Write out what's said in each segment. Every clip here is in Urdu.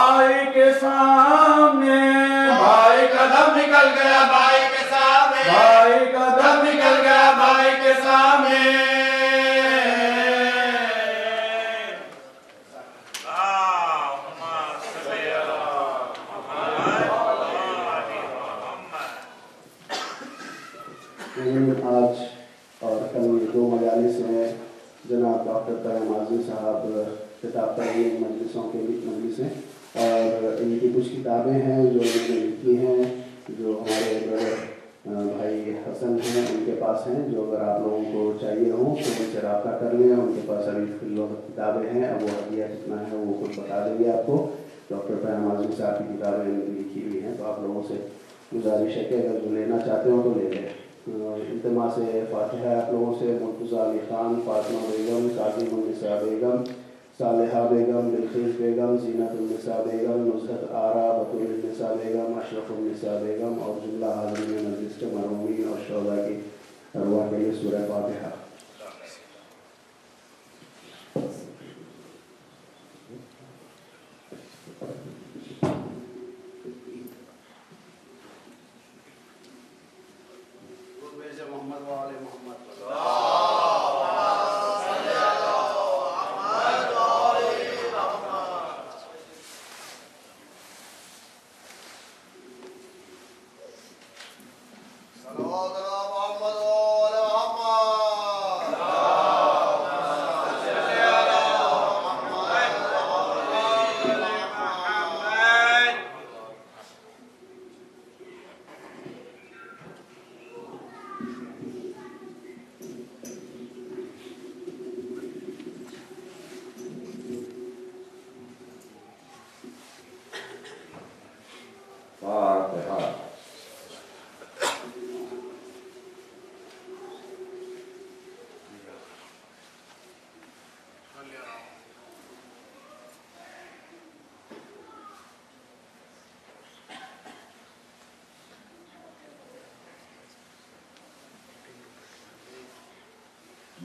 بھائی کے سامنے بھائی کا دم نکل گیا بھائی کے سامنے بھائی کا دم نکل گیا بھائی کے سامنے آج اور کل دو مجالس میں جناب ڈاکٹر طارق ماضی صاحب خطاب کریں مجلسوں کے مجلسیں اور ان کی کچھ کتابیں ہیں جو انہوں نے لکھی ہیں جو ہمارے برادر بھائی حسن ہیں ان کے پاس ہیں جو اگر آپ لوگوں کو چاہیے ہوں تو ان سے رابطہ کر لیں ان کے پاس ابھی فی الوقت کتابیں ہیں اب وہ ہدیہ کتنا ہے وہ خود بتا دیں گے آپ کو ڈاکٹر طارق ماضی صاحب کی کتابیں لکھی ہوئی ہیں تو آپ لوگوں سے گزارش ہے کہ اگر جو لینا چاہتے ہو تو لے لیں التماس سے فاتحہ آپ لوگوں سے مرتضیٰ علی خان فاطمہ بیگم کاظم النساء بیگم صالحہ بیگم بلقیس بیگم زینت النساء بیگم نصرت آرا بطول النساء بیگم اشرف النساء بیگم اور جملہ حاضرین مجلس کے مرحومین اور شہداء کی ارواح کے لیے سورہ فاتحہ. محمد وآل محمد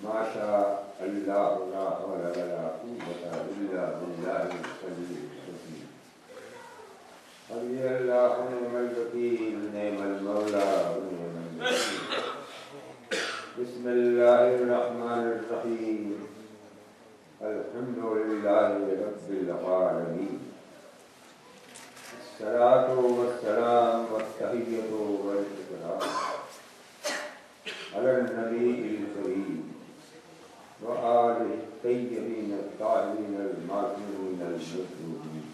ما شاء الله لا حول ولا قوة إلا بالله العلي العظيم. حسبي الله ونعم الوكيل نعم المولى ونعم النصير. بسم الله الرحمن الرحيم. الحمد لله رب العالمين. الصلاة والسلام والتحية والإكرام على النبي الكريم وآله الطيبين الطاهرين المعصومين المظلومين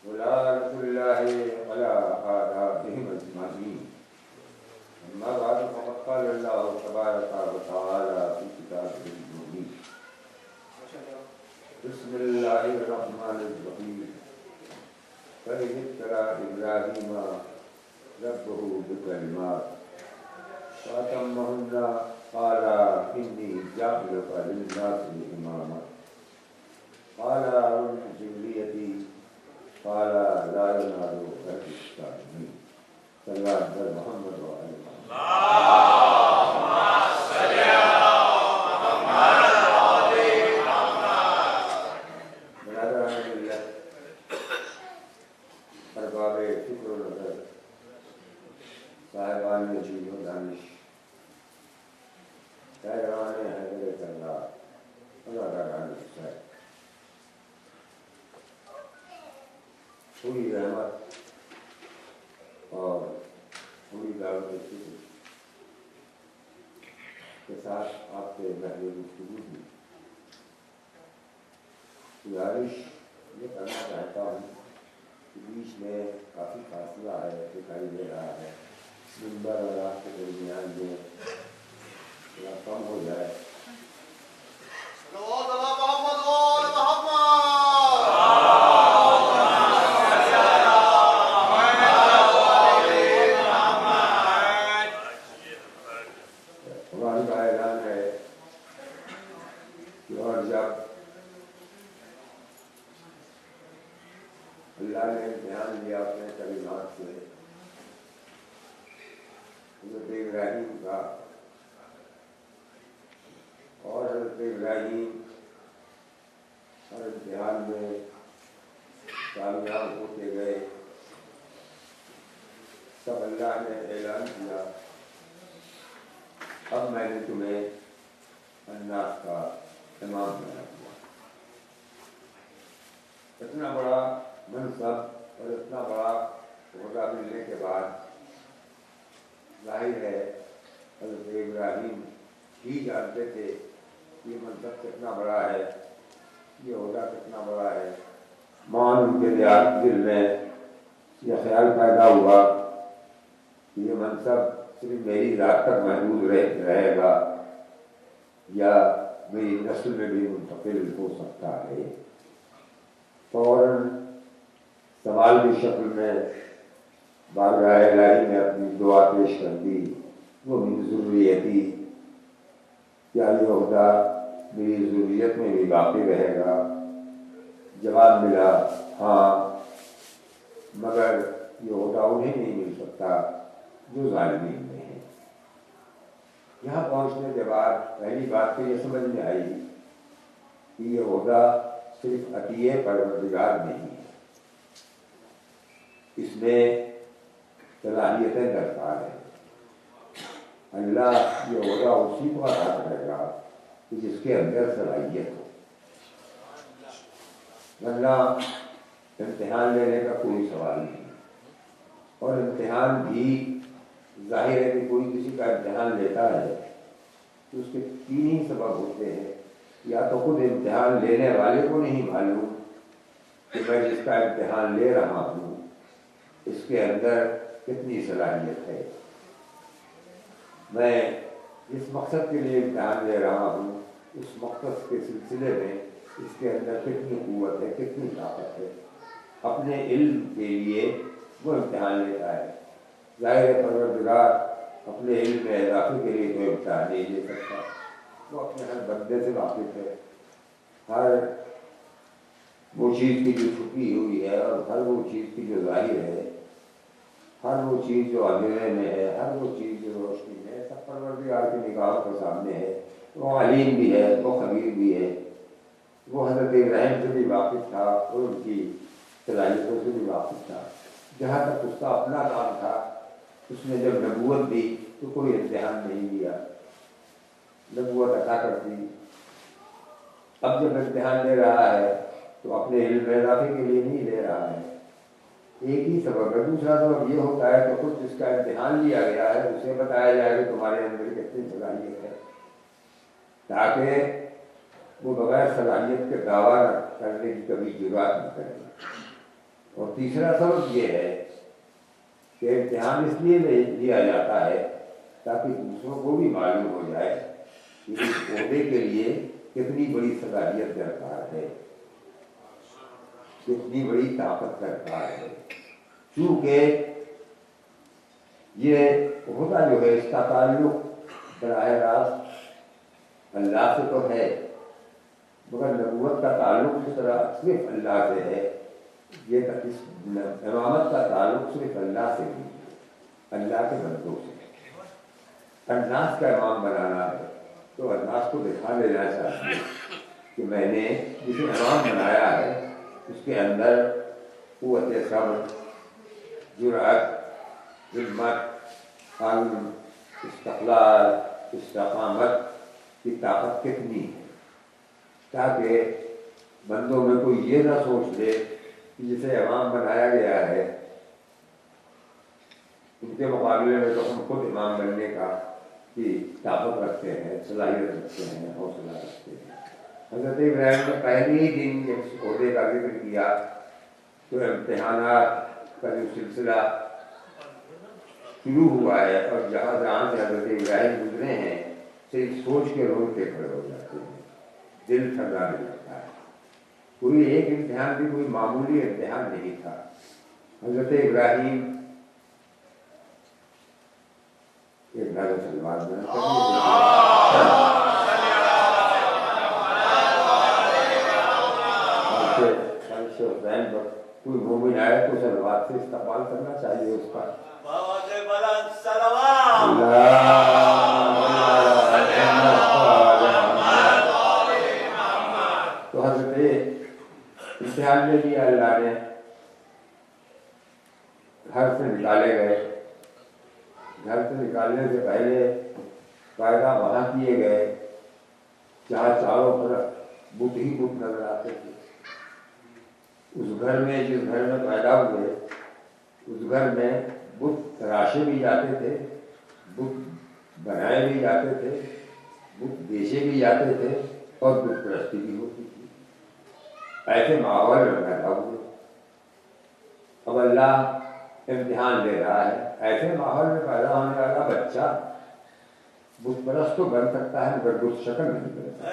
ولعنة الله على أعدائهم أجمعين. أما بعد فقد قال الله تبارك وتعالى في كتابه المبين. بسم الله الرحمن الرحيم. فإذ ابتلى إبراهيم ربه بكلمات فأتمهن قال إني جاعلك للناس إماما قال ومن ذريتي قال لا ينال عهد الظالمين. صلى الله على محمد وعلى آله. اللهم صل على محمد وآل محمد. برادران ملت، ارباب فکر و نظر، صاحبان علم و دانش، پیروان حضرت اللہ، عزاداران حسین، پوری رحمت اور پوری دعوت فکر کے ساتھ آپ سے بہتر گفتگو کی گزارش یہ کرنا چاہتا ہوں کہ بیچ میں کافی فاصلہ ہے دکھائی دے رہا ہے، منبر اور آپ کے درمیان میں تھوڑا کم ہو جائے. قرآن کا اعلان ہے کہ اور جب اللہ نے امتحان لیا اپنے کلمات سے حضرت ابراہیم کا، اور حضرت ابراہیم ہر امتحان میں کامیاب ہوتے گئے تب اللہ نے اعلان کیا اب میں نے تمہیں الناس کا امام بنا دیا. اتنا بڑا منصب اور اتنا بڑا عہدہ ملنے کے بعد ظاہر ہے حضرت ابراہیم ہی جانتے تھے کہ یہ منصب کتنا بڑا ہے, یہ عہدہ کتنا بڑا ہے. مان ان کے دل میں یہ خیال پیدا ہوا کہ یہ منصب صرف میری ذات تک محدود رہے گا یا میری نسل میں بھی منتقل ہو سکتا ہے. فوراً سوال کی شکل میں بارگاہ الہی میں اپنی دعا پیش کر دی, وہ میری ضروریتی, کیا یہ عہدہ میری ضروریت میں بھی باقی رہے گا؟ جواب ملا ہاں, مگر یہ عہدہ انہیں نہیں مل سکتا جو ظالمین میں ہیں. یہاں پہنچنے کے بعد پہلی بات تو یہ سمجھ میں آئی کہ یہ عہدہ صرف عطیہ پروردگار نہیں ہے, اس میں صلاحیتیں درکار ہیں. اللہ یہ عہدہ اسی کو عطا کرے گا کہ جس کے اندر صلاحیت ہو. ورنہ امتحان لینے کا کوئی سوال نہیں, اور امتحان بھی ظاہر ہے کہ کوئی کسی کا امتحان لیتا ہے تو اس کے تین ہی سبب ہوتے ہیں. یا تو خود امتحان لینے والے کو نہیں معلوم کہ میں جس کا امتحان لے رہا ہوں اس کے اندر کتنی صلاحیت ہے, میں جس مقصد کے لیے امتحان لے رہا ہوں اس مقصد کے سلسلے میں اس کے اندر کتنی قوت ہے, کتنی طاقت ہے. اپنے علم کے لیے وہ امتحان لیتا ہے. ظاہر پروردگار اپنے علم میں اضافے کے لیے کوئی امتحان نہیں لے سکتا, وہ اپنے ہر بندے سے واقف ہے. ہر وہ چیز کی جو چھپی ہوئی ہے اور ہر وہ چیز کی جو ظاہر ہے, ہر وہ چیز جو اندھیرے میں ہے, ہر وہ چیز جو روشنی میں ہے, سب پروردگار کی نگاہوں کے سامنے ہے. وہ علیم بھی ہے, وہ خبیر بھی ہے. وہ حضرت ابراہیم سے بھی واقف تھا اور ان کی صلاحیتوں سے بھی واقف تھا. جہاں تک اس کا اپنا کام تھا اس نے جب نبوت دی تو کوئی امتحان نہیں دیا, نبوت عطا کر دی. اب جب امتحان لے رہا ہے تو اپنے علم میں اضافے کے لیے نہیں لے رہا ہے, ایک ہی سبب ہے. دوسرا سبب یہ ہوتا ہے کہ خود جس کا امتحان لیا گیا ہے اسے بتایا جائے کہ تمہارے اندر کتنی صلاحیت ہے, تاکہ وہ بغیر صلاحیت کے دعویٰ کرنے کی کبھی جرات نہ کرے. اور تیسرا سبب یہ ہے کہ امتحان اس لیے لیا جاتا ہے تاکہ دوسروں کو بھی معلوم ہو جائے کہ اس عہدے کے لیے کتنی بڑی صلاحیت درکار ہے, کتنی بڑی طاقت درکار ہے. چونکہ یہ عہدہ جو ہے اس کا تعلق براہ راست اللہ سے تو ہے, مگر نبوت کا تعلق جس طرح صرف اللہ سے ہے, یہ امامت کا تعلق صرف اللہ سے نہیں ہے, اللہ کے بندوں سے. الناس کا امام بنانا ہے تو الناس کو دکھا دینا چاہیے کہ میں نے جسے امام بنایا ہے اس کے اندر قوت صبر, جرأت, ہمت, عزم, استقلال, استقامت کی طاقت کتنی ہے, تاکہ بندوں میں کوئی یہ نہ سوچ لے کہ جسے امام بنایا گیا ہے ان کے مقابلے میں تو ہم خود امام بننے کا کی طاقت رکھتے ہیں, صلاحیت رکھتے ہیں, حوصلہ رکھتے ہیں. حضرت ابراہیم نے پہلے ہی دن جب اس عہدے کا ذکر کیا تو امتحانات کا جو سلسلہ شروع ہوا ہے, اور جہاں سے حضرت ابراہیم گزرے ہیں صرف سوچ کے روز کے کھڑے ہو جاتے ہیں, دل ٹھنڈانے لگتا ہے. کوئی ایک امتحان بھی کوئی معمولی امتحان نہیں تھا. حضرت ابراہیم ایک نظر سلمان میں حسین پر کوئی مومن آئے تو سلوات سے استقبال کرنا چاہیے اس کا. تو حضرت امتحان لے لیا اللہ نے گھر سے نکالے گئے. گھر سے نکالنے سے پہلے پیدا وہاں کیے گئے جہاں چاروں طرف بت ہی بت نظر آتے تھے. اس گھر میں جس گھر میں پیدا ہوئے اس گھر میں بت تراشے بھی جاتے تھے, بت بنائے بھی جاتے تھے, بت بیچے بھی جاتے تھے اور بت پرستی بھی ہوتی تھی. ایسے ماحول میں پیدا ہوئے. اب اللہ امتحان لے رہا ہے. ایسے ماحول میں پیدا ہونے والا بچہ بت پرست تو بن سکتا ہے مگر بت شکل نہیں بن سکتا.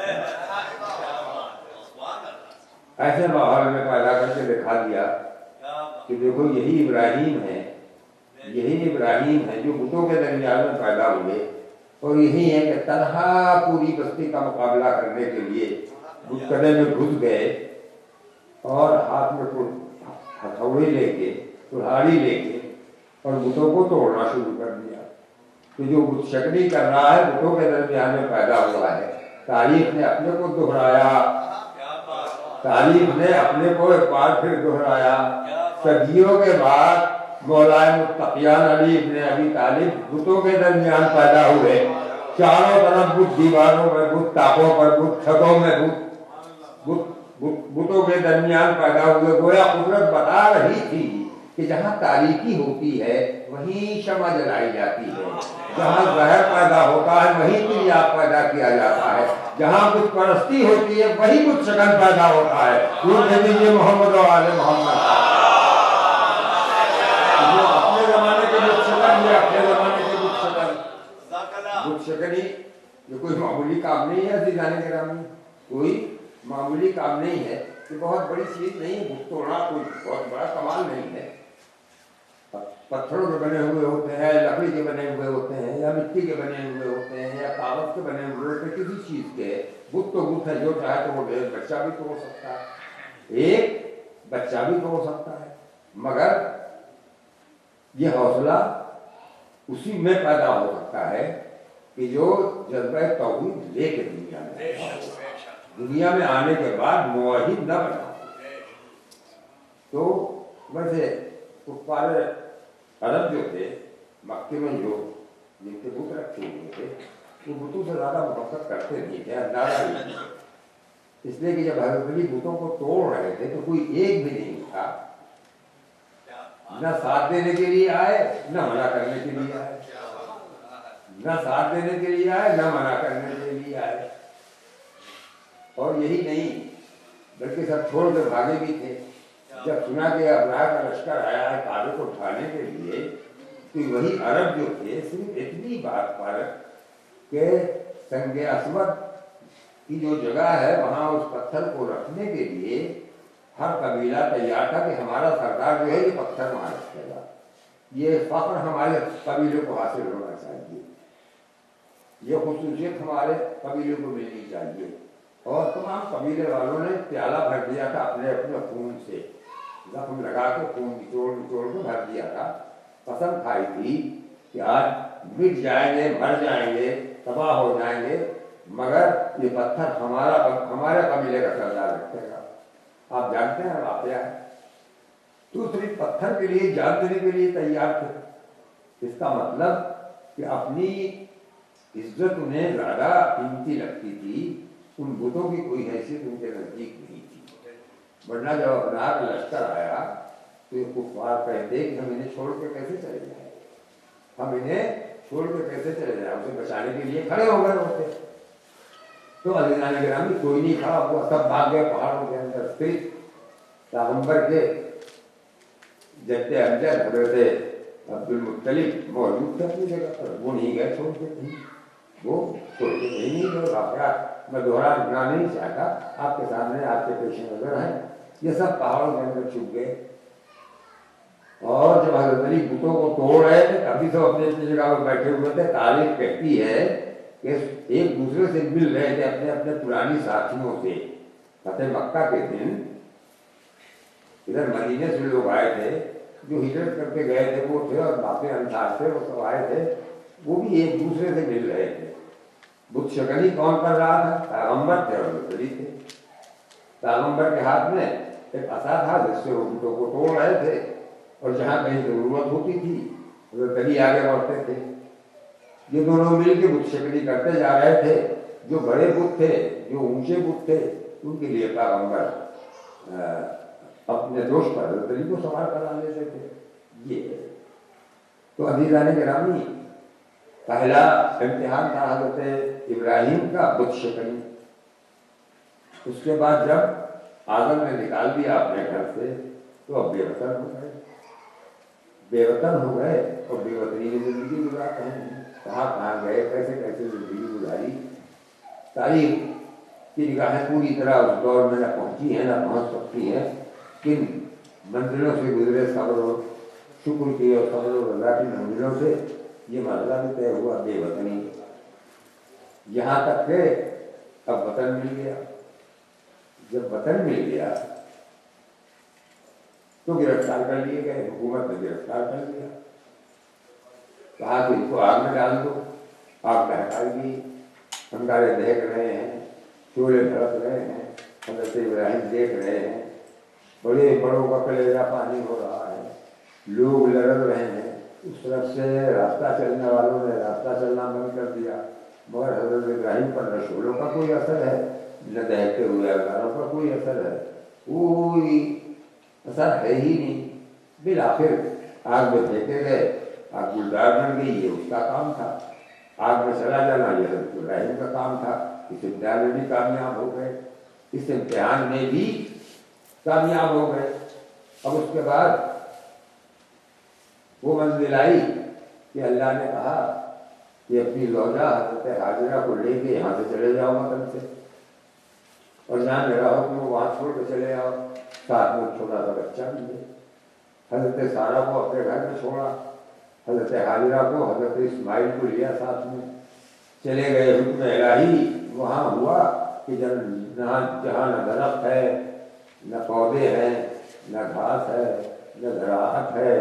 ایسے ماحول میں پیدا کر کے دکھا دیا کہ دیکھو یہی ابراہیم ہے, یہی ابراہیم ہے جو بتوں کے درمیان میں پیدا ہوئے, اور یہی ہے کہ تنہا پوری بستی کا مقابلہ کرنے کے لیے بت کدے میں گھس گئے اور ہاتھ میں ہتھوڑی لے کے کلہاڑی لے کے اور بتوں کو توڑنا شروع کر دیا. تو جو بت شکنی کر رہا ہے بتوں کے درمیان میں پیدا ہوا ہے. تاریخ نے اپنے کو دہرایا, تاریخ نے اپنے کو ایک بار پھر دہرایا. صدیوں کے بعد مولا متقیان علی ابن ابی طالب بتوں کے درمیان پیدا ہوئے. چاروں طرف بت, دیواروں میں بت, تاپوں پر بت, چھتوں میں بت, بتوں کے درمیان پیدا ہوئے. گویا قدرت بتا رہی تھی کہ جہاں تاریکی ہوتی ہے وہیں شمع جلائی جاتی ہے, جہاں زہر پیدا ہوتا ہے وہیں تریاق پیدا کیا جاتا ہے, جہاں بت پرستی ہوتی ہے وہی بت شکن پیدا ہوتا ہے. یہ محمد و آل محمد. اپنے زمانے کے بت شکن, یہ اپنے زمانے کے بت شکن. بت شکنی یہ کوئی معمولی کام نہیں ہے عزیزان گرامی, کوئی معمولی کام نہیں ہے. یہ بہت بڑی چیز نہیں ہے. بت توڑنا کوئی بہت بڑا کمال نہیں ہے. پتھروں کے بنے ہوئے ہوتے ہیں, لکڑی کے بنے ہوئے ہوتے ہیں, یا مٹی کے بنے ہوئے ہوتے ہیں, یا کاغذ کے بنے ہوئے ہوتے ہیں, کسی چیز کے. بت تو بت ہے, جو چاہے تو وہ بچہ بھی توڑ سکتا ہے, ایک بچہ بھی توڑ سکتا ہے. مگر یہ حوصلہ اسی میں پیدا ہو سکتا ہے کہ جو جذبہ توحید لے کے دنیا میں, دنیا میں آنے کے بعد موحد نہ بنا. تو ویسے کفار عرب جو تھے مکے میں, جو جن کے بت رکھے ہوئے تھے, وہ بتوں سے زیادہ محبت کرتے نہیں تھے, اندازہ نہیں تھا. اس لیے کہ جب حضرت علی بتوں کو توڑ رہے تھے تو کوئی ایک بھی نہیں تھا, نہ ساتھ دینے کے لیے آئے نہ منع کرنے کے لیے آئے, نہ ساتھ دینے کے لیے آئے نہ منع کرنے کے لیے آئے. اور یہی نہیں بلکہ سب چھوڑ کے بھاگے بھی تھے. جب سنا کہ ابراہ کا لشکر آیا ہے کعبے کو اٹھانے کے لیے, تو وہی عرب جو تھے صرف اتنی بات پر کہ سنگ اسود کی جو جگہ ہے وہاں اس پتھر کو رکھنے کے لیے ہر قبیلہ تیار تھا کہ ہمارا سردار جو ہے یہ پتھر وہاں رکھے گا. یہ فخر ہمارے قبیلے کو حاصل ہونا چاہیے, یہ خصوصیت ہمارے قبیلے کو ملنی چاہیے. اور تمام قبیلے والوں نے پیالہ بھر دیا تھا اپنے اپنے خون سے, زخم لگا کے خون نچوڑ نچوڑ کے بھر دیا تھا. قسم کھائی تھی کہ آج مٹ جائیں گے, مر جائیں گے, تباہ ہو جائیں گے, مگر یہ پتھر ہمارے قبیلے کا سردار رکھے گا. آپ جانتے ہیں واقعہ ہے. تو صرف پتھر کے لیے جان دینے کے لیے تیار تھے. اس کا مطلب کہ اپنی عزت انہیں زیادہ قیمتی لگتی تھی, ان بتوں کی کوئی حیثیت ان کے نزدیک نہیں تھی. ورنہ جب ابراہ کا لشکر آیا تو یہ کفار کہتے کہ ہم انہیں چھوڑ کے کیسے چلے جائیں, ہم انہیں چھوڑ کے کیسے چلے جائیں, اسے بچانے کے لیے کھڑے ہو گئے ہوتے. تو عزیزان گرامی کوئی نہیں کھڑا ہوا, سب بھاگ گئے پہاڑوں کے اندر. پھر پیغمبر کے جد امجد حضرت عبد المطلب موجود تھے اپنی جگہ پر, وہ نہیں گئے چھوڑ کے کہیں, وہ چھوڑ کے کہیں نہیں گئے. واقعات میں دوہرانا نہیں چاہتا, آپ کے سامنے آپ کے پیش نظر ہیں. یہ سب پہاڑوں کے اندر چھپ گئے. اور جب حضرت علی بتوں کو توڑ رہے تھے ابھی سب اپنی اپنی جگہ پر بیٹھے ہوئے تھے. تاریخ کہتی ہے کہ ایک دوسرے سے مل رہے تھے, اپنے اپنے پرانی ساتھیوں سے. فتح مکہ کے دن ادھر مدینے سے لوگ آئے تھے جو ہجرت کر کے گئے تھے, وہ تھے, اور باقی انصار تھے, وہ سب آئے تھے. وہ بھی ایک دوسرے سے مل رہے تھے. بت شکنی کون کر رہا تھا؟ پیغمبر تھے اور حضرت علی تھے. پیغمبر کے ہاتھ میں ایک عصا تھا جس سے وہ بتوں کو توڑ رہے تھے, اور جہاں کہیں ضرورت ہوتی تھی وہ کبھی آگے بڑھتے تھے. یہ دونوں مل کے بت شکلی کرتے جا رہے تھے. جو بڑے بت تھے، جو اونچے بت تھے، ان کے لیے پیغمبر اپنے دوست پر حضرت علی کو سوار کرا لیتے تھے. یہ تو عزیزان گرامی، پہلا امتحان تھا حضرت ابراہیم کا بت شکلی. اس کے بعد جب آدم نے نکال دیا اپنے گھر سے تو اب بے وطن ہو گئے. بے وطن ہو گئے اور بے وطنی کی زندگی گزارتے ہیں. کہاں کہاں گئے، کیسے کیسے زندگی گزاری. تاریخ کی نگاہیں پوری طرح اس دور میں نہ پہنچی ہیں نہ پہنچ سکتی ہیں. کن منزلوں سے گزرے صبر و شکر کی اور صبر و رضا کی منزلوں سے یہ مسئلہ بھی طے ہوا بے وطنی. یہاں تک کہ اب وطن مل گیا. جب وطن مل گیا تو گرفتار کر لیے گئے. حکومت نے گرفتار کر لیا. کہا کہ اس کو آگ میں ڈال دو. آگ بہکائی گئی. انگارے دہک رہے ہیں، چولہے دھڑک رہے ہیں. حضرت ابراہیم دیکھ رہے ہیں. بڑے بڑوں کا کلیجہ پانی ہو رہا ہے. لوگ لڑ رہے ہیں. اس طرف سے راستہ چلنے والوں نے راستہ چلنا بند کر دیا. مگر حضرت ابراہیم پر نہ شعلوں کا کوئی اثر ہے نہ دہتے ہوئے انگاروں کا کوئی اثر ہے. کوئی اثر ہے ہی نہیں. بالآخر آگ میں پھینکے گئے. آگ گلدار بن گئی. یہ اس کا کام تھا. آگ میں چلا جانا یہ حضرت ابراہیم کا کام تھا. اس امتحان میں بھی کامیاب ہو گئے. اس امتحان میں بھی کامیاب ہو گئے. اب اس کے بعد وہ منزل آئی کہ اللہ نے کہا کہ اپنی زوجہ حضرت حاجرہ کو لے کے یہاں سے چلے جاؤ وطن سے، اور جہاں میرا حکم ہو وہاں چھوڑ کے چلے جاؤ. ساتھ میں چھوٹا سا بچہ بھی ہے. حضرت سارہ کو اپنے گھر میں چھوڑا. حضرت حاجرہ کو، حضرت اسماعیل کو لیا ساتھ میں. چلے گئے. حکم الہی وہاں ہوا کہ جہاں نہ درخت ہے، نہ پودے ہیں، نہ گھاس ہے، نہ زراعت ہے،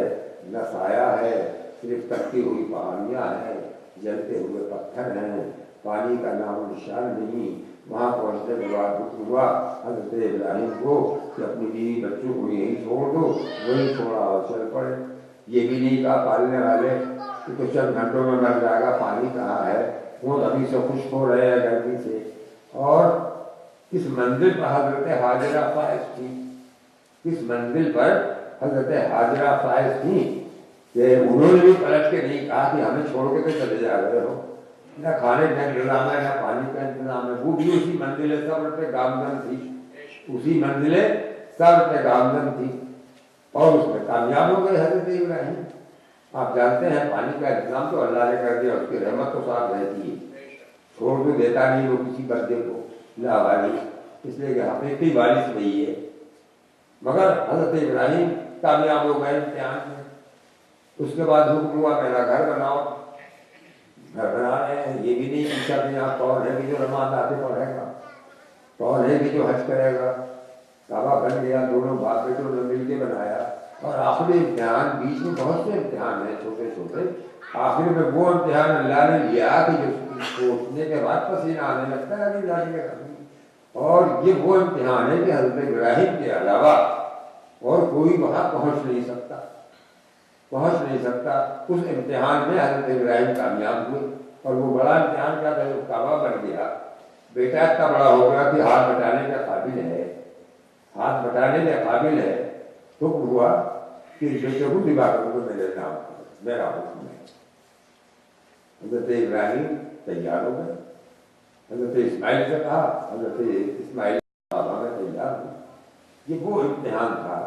نہ سایہ ہے. صرف تپتی ہوئی پہاڑیاں ہیں، جلتے ہوئے پتھر ہیں، پانی کا نام و نشان نہیں. وہاں پہنچنے کے بعد حکم ہوا حضرت ابراہیم کو کہ اپنی بیوی بچوں کو یہیں چھوڑ دو. وہیں چھوڑا اور چل پڑے. یہ بھی نہیں کہا پالنے والے کہ تو چند گھنٹوں میں مر جائے گا، پانی کہاں ہے. وہ ابھی سے خشک ہو رہے ہیں گرمی سے. اور کس منزل پر حضرت حاجرہ فائز تھی. کس منزل پر حضرت حاجرہ فائز تھی کہ انہوں نے بھی پلٹ کے نہیں کہا کہ ہمیں چھوڑ کے تو چلے جا رہے ہو. نہ کھانے کا انتظام ہے، نہ پانی کا انتظام ہے. وہ بھی اسی منزل صبر پہ گامزن تھی. اسی منزل صبر پہ گامزن تھی اور اس میں کامیاب ہو گئے حضرت ابراہیم. آپ جانتے ہیں پانی کا انتظام تو اللہ نے کر دیا. اس کی رحمت تو ساتھ رہتی ہے. چھوڑ تو دیتا نہیں وہ کسی بندے کو لاواری. اس لیے کہ حقیقی وارث وہی ہے. مگر حضرت ابراہیم کامیاب ہو گئے امتحان میں. اس کے بعد حکم ہوا میرا گھر بناؤ. گھر بنا رہے ہیں. یہ بھی نہیں پوچھا کہ آپ کون ہے کہ جو نماز آتے پڑھے گا، کون ہے کہ جو حج کرے گا. کعبہ بن گیا. دونوں باپ بیٹوں نے مل کے بنایا. اور آخری امتحان، بیچ میں بہت سے امتحان ہیں چھوٹے چھوٹے. آخر میں وہ امتحان اللہ نے لیا کہ جو سوچنے کے بعد پسینہ آنے لگتا ہے ابھی لانے کا. اور یہ وہ امتحان ہے کہ حضرت ابراہیم کے علاوہ اور کوئی وہاں پہنچ نہیں سکتا. اس امتحان میں حضرت ابراہیم کامیاب ہوئے. اور وہ بڑا امتحان کیا تھا؟ جو کعبہ بن گیا. بیٹا اتنا بڑا ہو گیا کہ ہاتھ بٹانے کا قابل ہے. حکم ہوا کہ بیٹے کو نبھا کر دو میرے نام پر، میرا حکم ہے. حضرت ابراہیم تیار ہو گئے. حضرت اسماعیل سے کہا. حضرت اسماعیل بابا میں تیار ہوں. یہ وہ امتحان تھا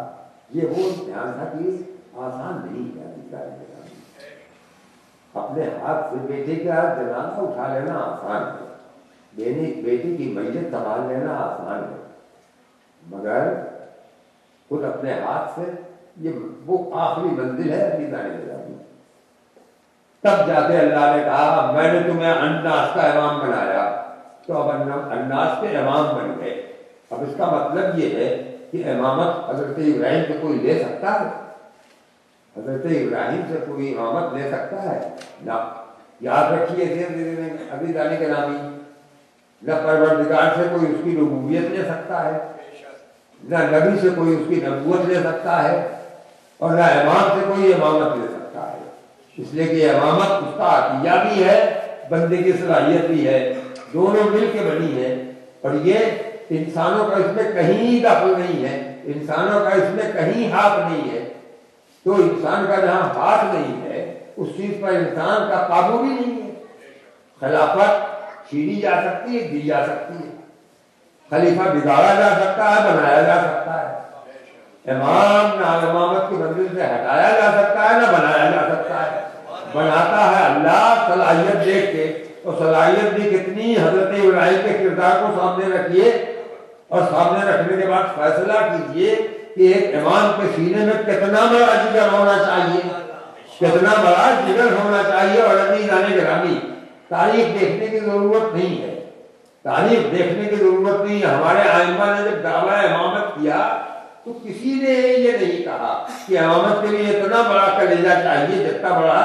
کہ آسان نہیں ہے. اپنے ہاتھ سے بیٹے کا جنازہ اٹھا لینا آسان ہے. بیٹی کی میت سنبھال لینا آسان ہے. مگر خود اپنے ہاتھ سے یہ وہ آخری منزل ہے ابھی جانے والی. تب جا کے اللہ نے کہا میں نے تمہیں اناس کا امام بنایا تو اب اناس کے امام بن گئے. اب اس کا مطلب یہ ہے کہ امامت حضرت ابراہیم سے کوئی لے سکتا ہے؟ حضرت ابراہیم سے کوئی امامت لے سکتا ہے؟ نہ. یاد رکھیے ابھی جانے کے نامی نہ پروردگار سے کوئی اس کی ربوبیت لے سکتا ہے، نہ نبی سے کوئی اس کی نبوت لے سکتا ہے. اور نہ امام سے کوئی امامت لے سکتا ہے، اس لیے کہ امامت اس کا عطیہ بھی ہے، بندے کی صلاحیت بھی ہے، دونوں مل کے بنی ہے، اور یہ انسانوں کا اس میں کہیں دخل نہیں ہے، انسانوں کا اس میں کہیں ہاتھ نہیں ہے۔ تو انسان کا جہاں ہاتھ نہیں ہے اس چیز پر انسان کا قابو بھی نہیں ہے۔ خلافت چھینی جا سکتی ہے، دی جا سکتی ہے، خلیفہ بگاڑا جا سکتا ہے، بنایا جا سکتا ہے، امام نہ امامت کی منزل سے ہٹایا جا سکتا ہے، نہ بنایا جا سکتا ہے۔ بناتا ہے اللہ صلاحیت دیکھ کے، اور صلاحیت بھی کتنی، حضرت ابراہیم کے کردار کو سامنے رکھیے اور سامنے رکھنے کے بعد فیصلہ کیجئے کہ ایک امام کے سینے میں کتنا بڑا جگر ہونا چاہیے، کتنا بڑا جگر ہونا چاہیے۔ اور عزیزان گرامی، تاریخ دیکھنے کی ضرورت نہیں ہے، تاریخ دیکھنے کی ضرورت نہیں ہے۔ ہمارے ائمہ نے جب دعویٰ امامت کیا تو کسی نے یہ نہیں کہا کہ امامت کے لیے اتنا بڑا کلیجہ چاہیے جتنا بڑا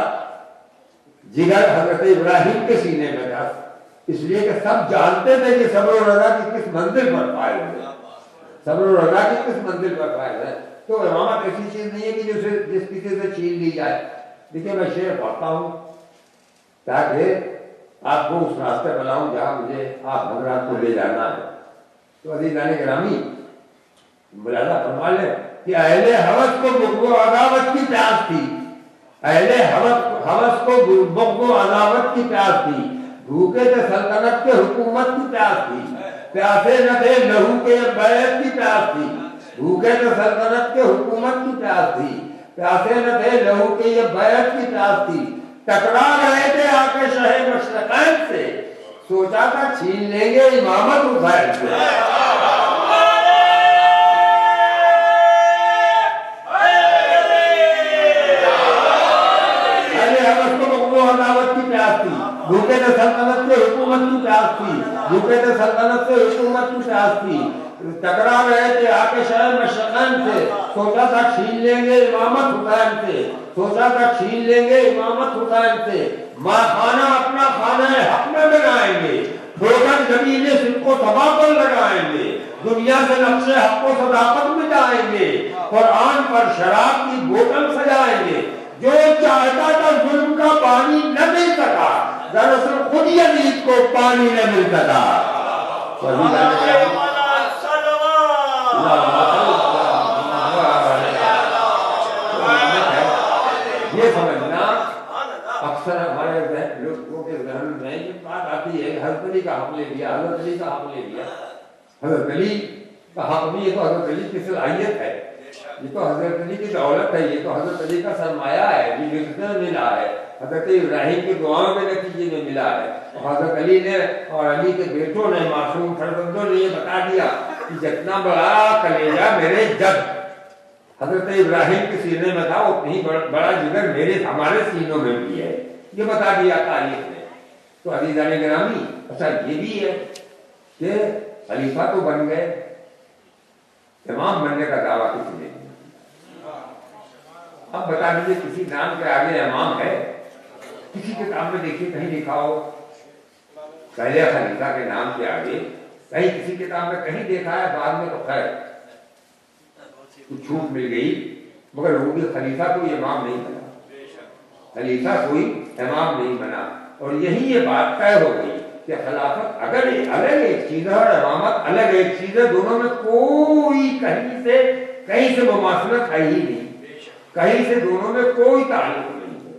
جگر حضرت ابراہیم کے سینے میں تھا، اس لیے کہ سب جانتے تھے کہ صبر و رضا کی کس منزل پر فائز ہے، صبر و رضا کی کس منزل پر فائز ہے۔ تو امامت ایسی چیز نہیں ہے کہ جس کسی سے چھین لی جائے۔ دیکھیے میں شعر پڑھتا ہوں تاکہ آپ کو اس راستے پر لاؤں جہاں مجھے آپ حضرات کو لے جانا ہے۔ تو عزیزان گرامی، ملاحظہ فرما لیں کہ اہل حوث کو بغض و عداوت کی پیاس تھی، اہل حوث کو بغض و عداوت کی پیاس تھی، بھوکے تھے سلطنت کے حکومت کی پیاس تھی، پیاسے نہ تھے لہو کے بیعت کی پیاس تھی، بھوکے تھے سلطنت کے حکومت کی پیاس تھی، پیاسے نہ تھے لہو کے یہ بیعت کی پیاس تھی، ٹکرا رہے تھے آ کے شہ مشرقین سے، سوچا تھا چھین لیں گے امامت حسین سے۔ عداوت کی پیاس تھی، بھوکے تھے سلطنت سے حکومت کی پیاس تھی، بھوکے تھے سلطنت سے حکومت کی پیاس تھی، ٹکرا رہے تھے آ کے شہر مشرقین سے، سوچا تھا چھین لیں گے امامت حسین سے، سوچا تھا چھین لیں گے امامت حسین سے، ماں خانہ اپنا خانہ حق میں بنائیں گے، ٹھوکر زمین صدق و تباہ پر لگائیں گے، دنیا سے نقش حق و صداقت مٹائیں گے، قرآن پر شراب کی بوتل سجائیں گے، جو چاہتا تھا ظلم کا پانی نہ مل سکا، دراصل خود یزید کو پانی نہ مل سکا۔ یہ سمجھنا اکثر ہمارے لوگوں کے ذہن میں یہ بات آتی ہے، حضرت علی کا حق لے لیا، حضرت علی کا حق لے لیا، حضرت علی کا حق نہیں، یہ تو حضرت علی کی صلاحیت ہے، یہ تو حضرت علی کی دولت ہے، یہ تو حضرت علی کا سرمایہ ہے، یہ جس میں ملا ہے، حضرت ابراہیم کی دعاؤں کے نتیجے میں ملا ہے، اور حضرت علی نے اور علی کے بیٹوں نے، معصوم فرزندوں نے یہ بتا دیا کہ جتنا بڑا کلیجہ میرے جد حضرت ابراہیم کے سینے میں تھا اتنی بڑا جگر ہمارے سینوں میں بھی ہے، یہ بتا دیا تاریخ نے۔ تو عزیزان گرامی، اچھا یہ بھی ہے کہ خلیفہ تو بن گئے، امام بننے کا دعویٰ کسی نے، اب بتا دیجیے کسی نام کے آگے امام ہے؟ کسی کتاب میں دیکھیے کہیں لکھا ہو پہلے خلیفہ کے نام کے آگے، کہیں کسی کتاب میں کہیں دیکھا ہے؟ بعد میں تو خیر کچھ چھوٹ مل گئی، مگر وہ بھی خلیفہ کوئی امام نہیں بنا، خلیفہ کوئی امام نہیں بنا۔ اور یہی یہ بات طے ہو گئی کہ خلافت اگر الگ ایک چیز ہے اور امامت الگ ایک چیز ہے، دونوں میں کوئی کہیں سے مماثلت ہے ہی نہیں، کہیں سے دونوں میں کوئی تعلق نہیں ہے۔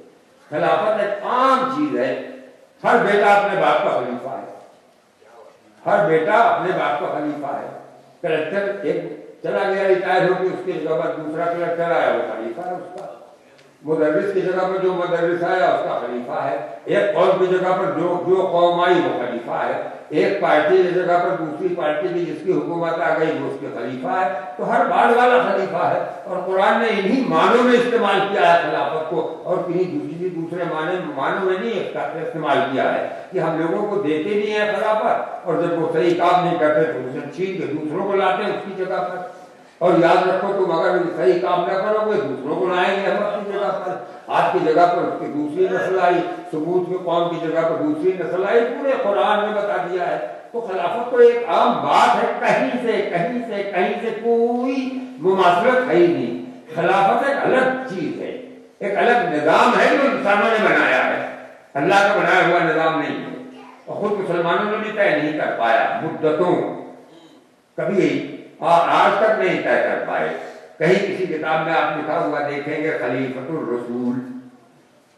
خلافت ایک عام چیز ہے، ہر بیٹا اپنے باپ کا خلیفہ ہے، ہر بیٹا اپنے باپ کا خلیفہ ہے۔ کلکٹر ایک چلا گیا ریٹائر ہو کے، اس کی جگہ پر دوسرا کلکٹر آیا، وہ خلیفہ ہے اس کا۔ مدرس کی جگہ پر جو مدرس آیا اس کا خلیفہ ہے، ایک قوم کی جگہ پر جو قوم آئی وہ خلیفہ ہے، ایک پارٹی کی جگہ پر دوسری پارٹی کی جس کی حکومت آ گئی وہ اس کے خلیفہ ہے۔ تو ہر بار والا خلیفہ ہے، اور قرآن نے انہی معنوں میں استعمال کیا ہے خلافت کو، اور کسی دوسرے معنوں میں نہیں استعمال کیا ہے کہ ہم لوگوں کو دیتے نہیں ہیں خلافت، اور جب وہ صحیح کام نہیں کرتے تو اسے چھین کے دوسروں کو لاتے ہیں اس کی جگہ پر۔ اور یاد رکھو تم اگر صحیح کام نہ کرو گے دوسروں کو لائیں گے ہم اپنی جگہ پر، آپ کی جگہ پر اس کی دوسری نسل آئی، ثبوت کی قوم کی جگہ پر دوسری نسل آئی، پورے قرآن میں بتا دیا ہے۔ تو خلافت تو ایک عام بات ہے، کہیں سے کوئی مماثلت ہے ہی نہیں۔ خلافت ایک الگ چیز ہے، ایک الگ نظام ہے جو انسانوں نے بنایا ہے، اللہ کا بنایا ہوا نظام نہیں ہے، اور خود مسلمانوں نے بھی طے نہیں کر پایا مدتوں، کبھی آج تک نہیں طے کر پائے۔ کہیں کسی کتاب میں آپ لکھا ہوا دیکھیں گے خلیفۃ الرسول،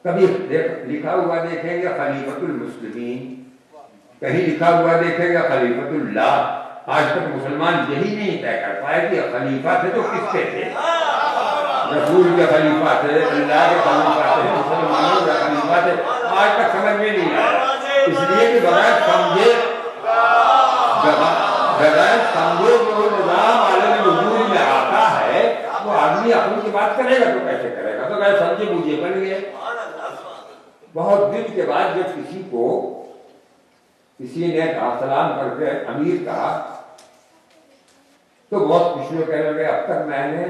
کبھی لکھا ہوا دیکھیں گے خلیفۃ المسلمین، کہیں لکھا ہوا دیکھیں گے خلیفۃ اللہ۔ آج تک مسلمان یہی نہیں طے کر پائے کہ خلیفہ تھے تو کس کے تھے، رسول کے خلیفہ تھے، اللہ کے خلیفہ تھے، مسلمانوں کے خلیفہ تھے، آج تک سمجھ میں نہیں آیا، اس لیے کہ بغیر سمجھے جو نظام عالم وجود میں آتا ہے وہ آدمی عقل کی بات کرے گا تو کیسے کرے گا، تو کہ سمجھے بوجھے بن گئے۔ بہت دن کے بعد جب کسی نے سلام کر کے امیر کہا تو بہت خوش ہوئے، کہنے لگے اب تک میں نے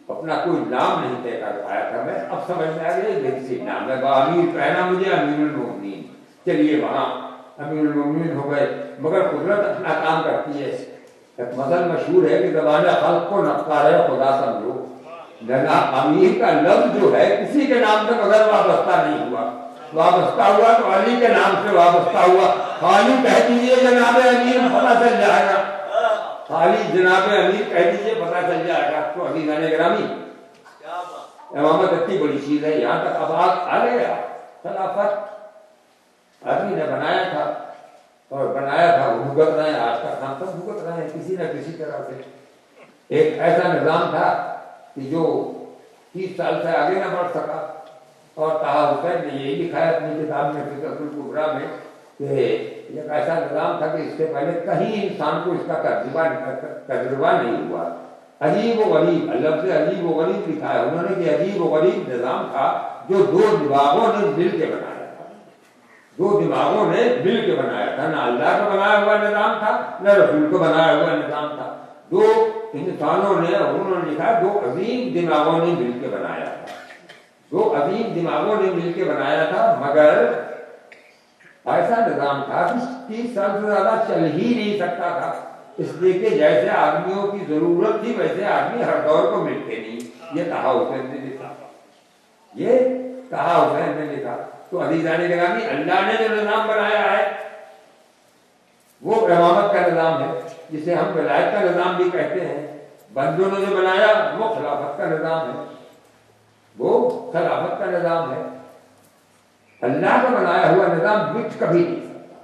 اپنا کوئی نام نہیں طے کر پایا تھا، میں اب سمجھ میں آ گیا یہ کسی نام ہے، امیر کہنا مجھے امیر المومنین، چلیے وہاں امیر المومنین ہو گئے، مگر قدرت اپنا کام کرتی ہے۔ ایک مثل مشہور ہے کہ زبان خلق کو نقار خدا سمجھو، امیر کا لفظ جو ہے کسی کے نام سے مگر وابستہ نہیں ہوا، وابستہ ہوا تو علی کے نام سے وابستہ ہوا، خالی کہہ دیجیے جناب امیر پتہ چل جائے گا، خالی جناب امیر کہہ دیجیے پتہ چل جائے گا۔ تو عزیزان گرامی امامت اتنی بڑی چیز ہے، یہاں تک اب آ گیا خلافت آدمی نے بنایا تھا اور بنایا تھا، وہ بھگت رہے ہیں، آج تک ہم سب بھگت رہے ہیں کسی نہ کسی طرح سے۔ ایک ایسا نظام تھا کہ جو 30 سال سے آگے نہ بڑھ سکا، اور طٰہٰ حسین نے یہی لکھا ہے اپنی کتاب میں فقہ الکبریٰ میں کہ ایک ایسا نظام تھا کہ اس سے پہلے کہیں انسان کو اس کا تجربہ نہیں ہوا۔ عجیب و غریب، لفظ عجیب و غریب لکھا ہے انہوں نے کہ عجیب و غریب نظام تھا جو دو دماغوں نے مل کے بنایا تھا، دو دماغوں نے مل کے بنایا تھا، نہ اللہ کا بنایا ہوا نظام تھا نہ رسول کو بنایا ہوا نظام تھا، دو انسانوں نے، انہوں نے لکھا دو عظیم دماغوں نے مل کے بنایا تھا، دو عظیم دماغوں نے مل کے بنایا تھا، مگر ایسا نظام تھا کہ 30 سال سے زیادہ چل ہی نہیں سکتا تھا، اس لیے کہ جیسے آدمیوں کی ضرورت تھی ویسے آدمی ہر دور کو ملتے نہیں۔ یہ طٰہٰ حسین نے لکھا، یہ طٰہٰ حسین نے لکھا۔ تو عزیزان گرامی اللہ نے جو نظام بنایا ہے وہ امامت کا نظام ہے، جسے ہم ولایت کا نظام بھی کہتے ہیں۔ بندوں نے جو بنایا وہ خلافت کا نظام ہے، وہ خلافت کا نظام ہے۔ اللہ کا بنایا ہوا نظام مٹ کبھی نہیں سکتا،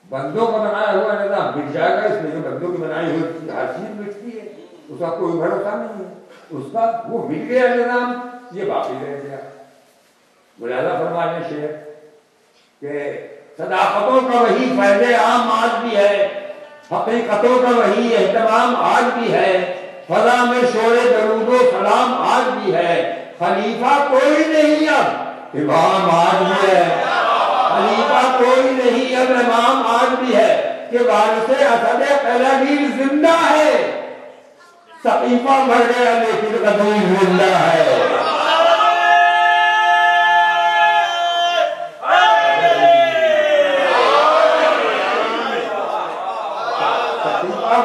بندوں کا بنایا ہوا نظام مٹ جائے گا، اس لیے کہ بندوں کی بنائی ہوئی ہر چیز مٹتی ہے، اس کا کوئی بھروسہ نہیں ہے، اس کا وہ مٹ گیا نظام، یہ باقی رہ گیا۔ ملاحظہ فرمانے شیخ کہ صداقتوں کا وہی فیض عام آج بھی ہے، حقیقتوں کا وہی اہتمام آج بھی ہے، فضا میں شور درود و سلام آج بھی ہے، خلیفہ کوئی نہیں اب امام آج بھی ہے، خلیفہ کوئی نہیں اب امام آج بھی ہے، کہ وارث اسد قلبی زندہ ہے، صحیفہ مر گیا لیکن قدیم زندہ ہے۔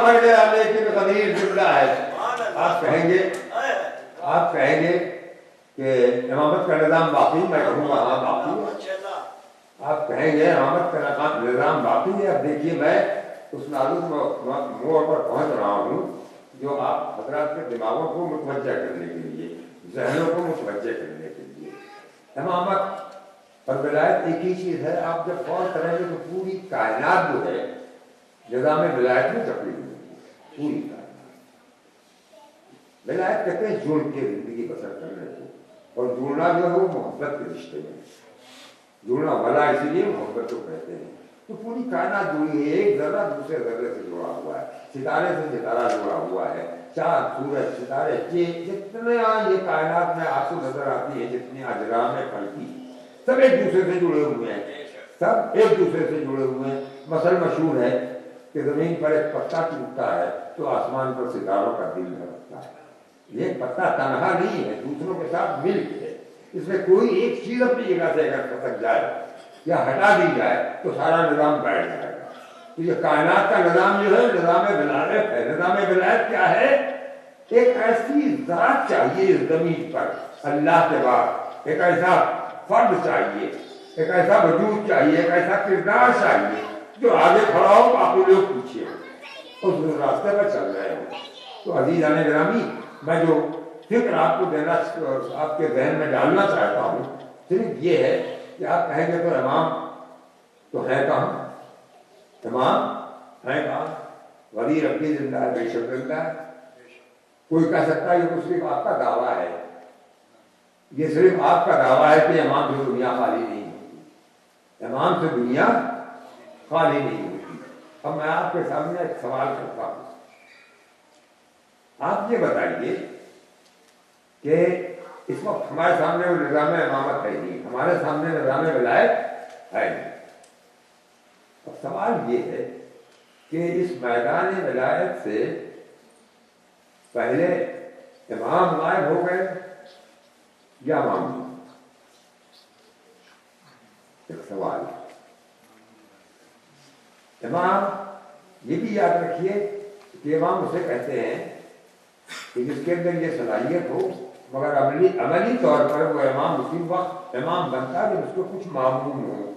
مر گیا لیکن قدیر زندہ ہے۔ آپ کہیں گے کہ امامت کا نظام باقی، میں کہوں گا ہاں باقی ہے۔ آپ کہیں گے امامت کا نظام باقی ہے۔ اب دیکھیے میں اس نازک موڑ پر پہنچ رہا ہوں جو آپ حضرات کے دماغوں کو متوجہ کرنے کے لیے، ذہنوں کو متوجہ کرنے کے لیے۔ امامت اور ولایت ایک ہی چیز ہے۔ آپ جب غور کریں گے تو پوری کائنات جو ہے نظام ولایت میں چپی ہوئی ہے، پوری کائنات۔ ولایت کہتے ہیں جڑ کے زندگی بسر کرنے کو، اور جڑنا جو ہے وہ محبت کے رشتے میں جڑنا، ولا اسی لیے محبت کو کہتے ہیں۔ تو پوری کائنات جڑی ہے، ایک ذرہ دوسرے ذرے سے جڑا ہوا ہے، ستارے سے ستارہ جڑا ہوا ہے، چاند سورج ستارے جتنے یہ کائنات میں آپ کو نظر آتی ہے، جتنے اجرام خلقی سب ایک دوسرے سے جڑے ہوئے ہیں، سب ایک دوسرے سے جڑے ہوئے ہیں۔ مثل مشہور ہے کہ زمین پر ایک پتا ٹوٹتا ہے تو آسمان پر ستاروں کا دل دھڑکتا ہے۔ یہ پتا تنہا نہیں ہے، دوسروں کے ساتھ مل کے ہے، اس میں کوئی ایک چیز اپنی جگہ سے اگر پھسک جائے یا ہٹا دی جائے تو سارا نظام بیٹھ جائے گا۔ تو یہ کائنات کا نظام جو ہے نظام ولایت ہے۔ نظام ولایت کیا ہے ایک ایسی ذات چاہیے اس زمین پر اللہ کے بعد، ایک ایسا فرد چاہیے، ایک ایسا وجود چاہیے، ایک ایسا کردار چاہیے جو آگے کھڑا ہو، باقی لوگ پیچھے ہو، اس راستے پر چل رہے ہوں۔ تو عزیزان گرامی، میں جو فکر آپ کو دینا، آپ کے ذہن میں ڈالنا چاہتا ہوں، صرف یہ ہے کہ آپ کہیں گے تو امام تو ہے کہاں؟ امام ہے کہاں؟ ولی ربی زندہ ہے، بے شک زندہ ہے۔ کوئی کہہ سکتا ہے یہ تو صرف آپ کا دعویٰ ہے، یہ صرف آپ کا دعویٰ ہے کہ امام سے دنیا خالی نہیں ہوتی، امام سے دنیا خالی نہیں ہوتی۔ اب میں آپ کے سامنے ایک سوال کرتا ہوں، آپ یہ بتائیے کہ اس وقت ہمارے سامنے وہ نظام امامت ہے نہیں، ہمارے سامنے نظام ولایت ہے نہیں۔ اب سوال یہ ہے کہ اس میدان ولایت سے پہلے امام غائب ہو گئے یا مامون؟ ایک سوال۔ امام یہ بھی یاد رکھیے کہ امام اسے کہتے ہیں کہ جس کے اندر یہ صلاحیت ہو، مگر عملی طور پر وہ امام اسی وقت امام بنتا ہے جب اس کو کچھ معموم ہو،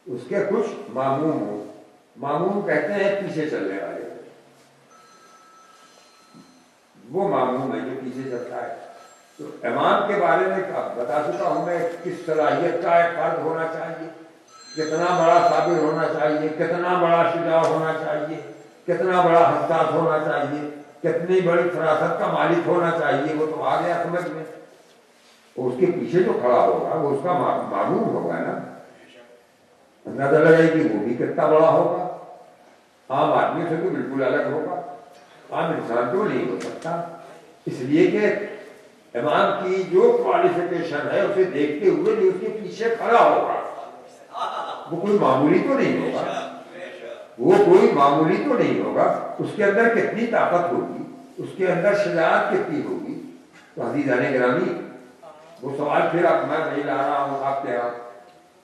اس کے کچھ معموم ہو۔ معموم کہتے ہیں پیچھے چلنے والے، وہ معموم ہے جو پیچھے چلتا ہے۔ تو امام کے بارے میں بتا چکا ہوں میں کس صلاحیت کا ایک فرد ہونا چاہیے، کتنا بڑا صابر ہونا چاہیے، کتنا بڑا شجاع ہونا چاہیے، کتنا بڑا حساس ہونا چاہیے، کتنی بڑی فراست کا مالک ہونا چاہیے، وہ تو آ گیا سمجھ میں۔ اس کے پیچھے جو کھڑا ہوگا وہ اس کا معمول ہوگا نا، اندازہ لگائے کہ وہ بھی کتنا بڑا ہوگا، عام آدمی سے تو بالکل الگ ہوگا، عام انسان تو نہیں ہو سکتا۔ اس لیے کہ امام کی جو کوالیفیکیشن ہے اسے دیکھتے ہوئے جو اس کے پیچھے کھڑا ہوگا وہ کوئی معمولی تو نہیں ہوگا، وہ کوئی معمولی تو نہیں ہوگا۔ اس کے اندر کتنی طاقت ہوگی، اس کے اندر شجاعت کتنی ہوگی۔ تو عزیزان گرامی، وہ سوال پھر اب میں نہیں لا رہا ہوں آپ کے یہاں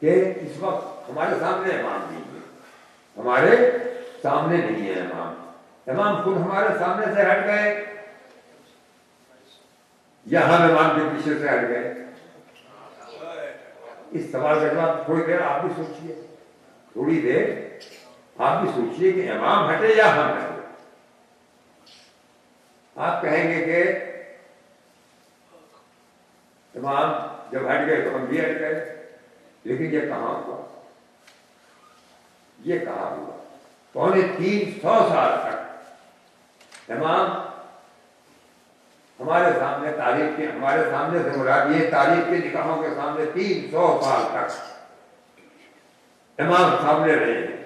کہ اس وقت ہمارے سامنے امام نہیں ہے، ہمارے سامنے نہیں ہے امام، امام خود ہمارے سامنے سے ہٹ گئے یا ہم امام کے پیچھے سے ہٹ گئے؟ اس سوال کا جواب تھوڑی دیر آپ بھی سوچیے، تھوڑی دیر آپ بھی سوچیے کہ امام ہٹے یا ہم ہٹے۔ آپ کہیں گے کہ امام جب ہٹ گئے تو ہم بھی ہٹ گئے، لیکن یہ کہاں ہوا؟ یہ کہاں ہوا؟ 350 سال تک امام ہمارے سامنے تاریخ کے، ہمارے سامنے سے مراد یہ تاریخ کے نگاہوں کے سامنے 300 سال تک امام سامنے رہے ہیں۔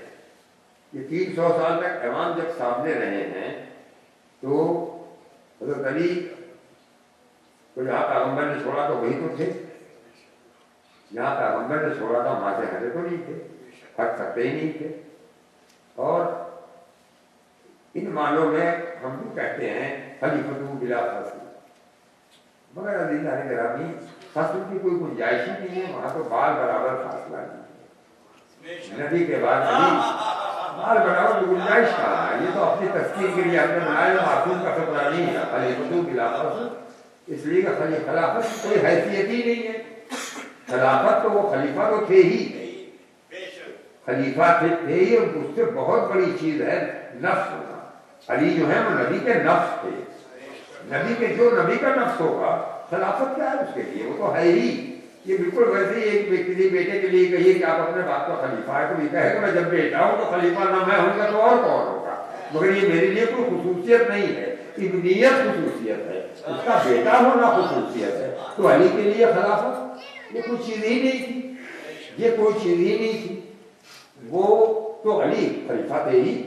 یہ 300 سال تک امام جب سامنے رہے ہیں تو حضرت علی کو جہاں پیغمبر نے چھوڑا تو وہی تو تھے، جہاں پیغمبر نے چھوڑا تھا وہاں سے ہٹے تو نہیں تھے، ہٹ سکتے ہی نہیں تھے۔ اور ان معنوں میں ہم بھی کہتے ہیں خلیفۃ بلا فصل، مگر عزیزان گرامی فصل کی کوئی گنجائش ہی نہیں ہے، وہاں تو بال برابر فاصلہ نہیں ہے، نبی کے بعد علی بال برابر گنجائش کہاں ہے؟ یہ تو اپنی تسکین کے لیے ہم نے بنایا، معصوم کا خطرہ نہیں ہے خلیفۃ بلا فصل، اس لیے کہ خلافت کی کوئی حیثیت ہی نہیں ہے۔ خلافت تو وہ خلیفہ تو تھے ہی، خلیفہ تھے ہی، اور اس سے بہت بڑی چیز ہے نفس ہونا۔ علی جو ہے وہ نبی کے نفس تھے، نبی کے جو نبی کا نفس ہوگا خلافت کیا ہے اس کے لیے، وہ تو ہے ہی۔ یہ بالکل ویسے ہی ایک کسی بیٹے کے لیے کہیے کہ آپ اپنے باپ کا خلیفہ ہے تو یہ کہے کہ میں جب بیٹا ہوں تو خلیفہ نہ میں ہوں گا تو اور کون ہوگا، مگر یہ میرے لیے کوئی خصوصیت نہیں ہے، ابنیت خصوصیت ہے، اس کا بیٹا ہونا خصوصیت ہے۔ تو علی کے لیے خلافت یہ کوئی چیز ہی نہیں تھی، یہ کوئی چیز ہی نہیں تھی، وہ تو علی خلیفہ تھے ہی،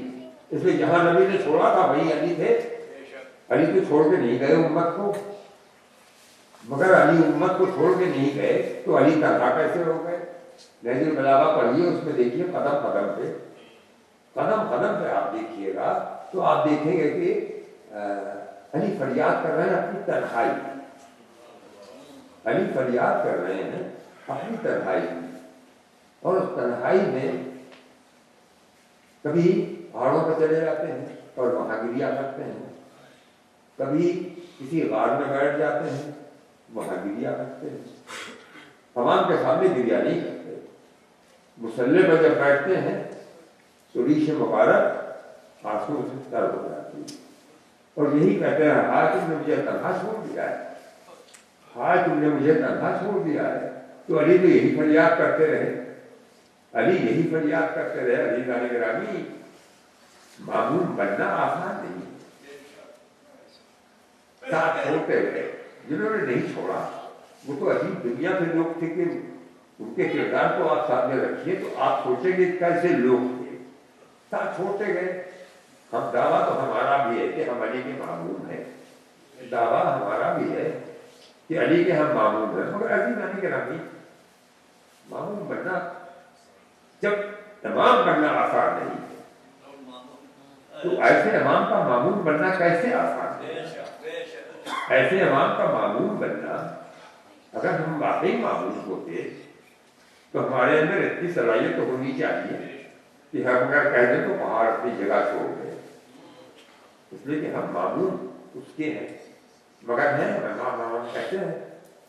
اس لیے جہاں نبی نے چھوڑا تھا وہی علی تھے۔ علی تو چھوڑ کے نہیں گئے امت کو، مگر علی امت کو چھوڑ کے نہیں گئے تو علی تنہا کیسے ہو گئے؟ نہج البلاغہ پڑھیے، اس میں دیکھیے قدم قدم پہ، قدم قدم پہ آپ دیکھیے گا تو آپ دیکھیں گے کہ علی فریاد کر رہے ہیں اپنی تنہائی، علی فریاد کر رہے ہیں اپنی تنہائی، اور اس تنہائی میں کبھی پہاڑوں پہ چلے جاتے ہیں اور وہاں گریا کرتے ہیں، کبھی کسی غار میں بیٹھ جاتے ہیں، وہاں گریا کرتے ہیں، عوام کے سامنے گریا نہیں کرتے، مصلے پر جب بیٹھتے ہیں تو ریش مبارک آنسو سے تر ہو جاتی ہے اور یہی کہتے ہیں ہائے تم نے مجھے تنہا چھوڑ دیا ہے، ہائے تم نے مجھے تنہا چھوڑ دیا ہے۔ تو علی تو یہی فریاد کرتے رہے، علی یہی فریاد کرتے رہے۔ علی جان گرامی، معمول بننا آسان نہیں، ساتھ چھوڑتے گئے۔ جنہوں نے نہیں چھوڑا وہ تو عجیب دنیا کے لوگ تھے کہ ان کے کردار کو آپ سامنے رکھیے تو آپ سوچیں گے کیسے لوگ تھے، ساتھ چھوڑتے گئے۔ ہم دعویٰ تو ہمارا بھی ہے کہ ہم علی کے معمول ہیں، دعویٰ ہمارا بھی ہے کہ علی کے ہم معمول ہیں، مگر علی جان گرامی معمول بننا، جب امام بننا آسان نہیں ہے تو ایسے امام کا معمول بننا کیسے آسان ہے؟ ایسے امام کا معمول بننا، اگر ہم واقعی معمول ہوتے تو ہمارے اندر اتنی صلاحیت تو ہونی چاہیے کہ ہم اگر کہہ دیں تو پہاڑ اپنی جگہ چھوڑ دیں، اس لیے کہ ہم معمول اس کے ہیں، مگر ہیں امام کہتے ہیں۔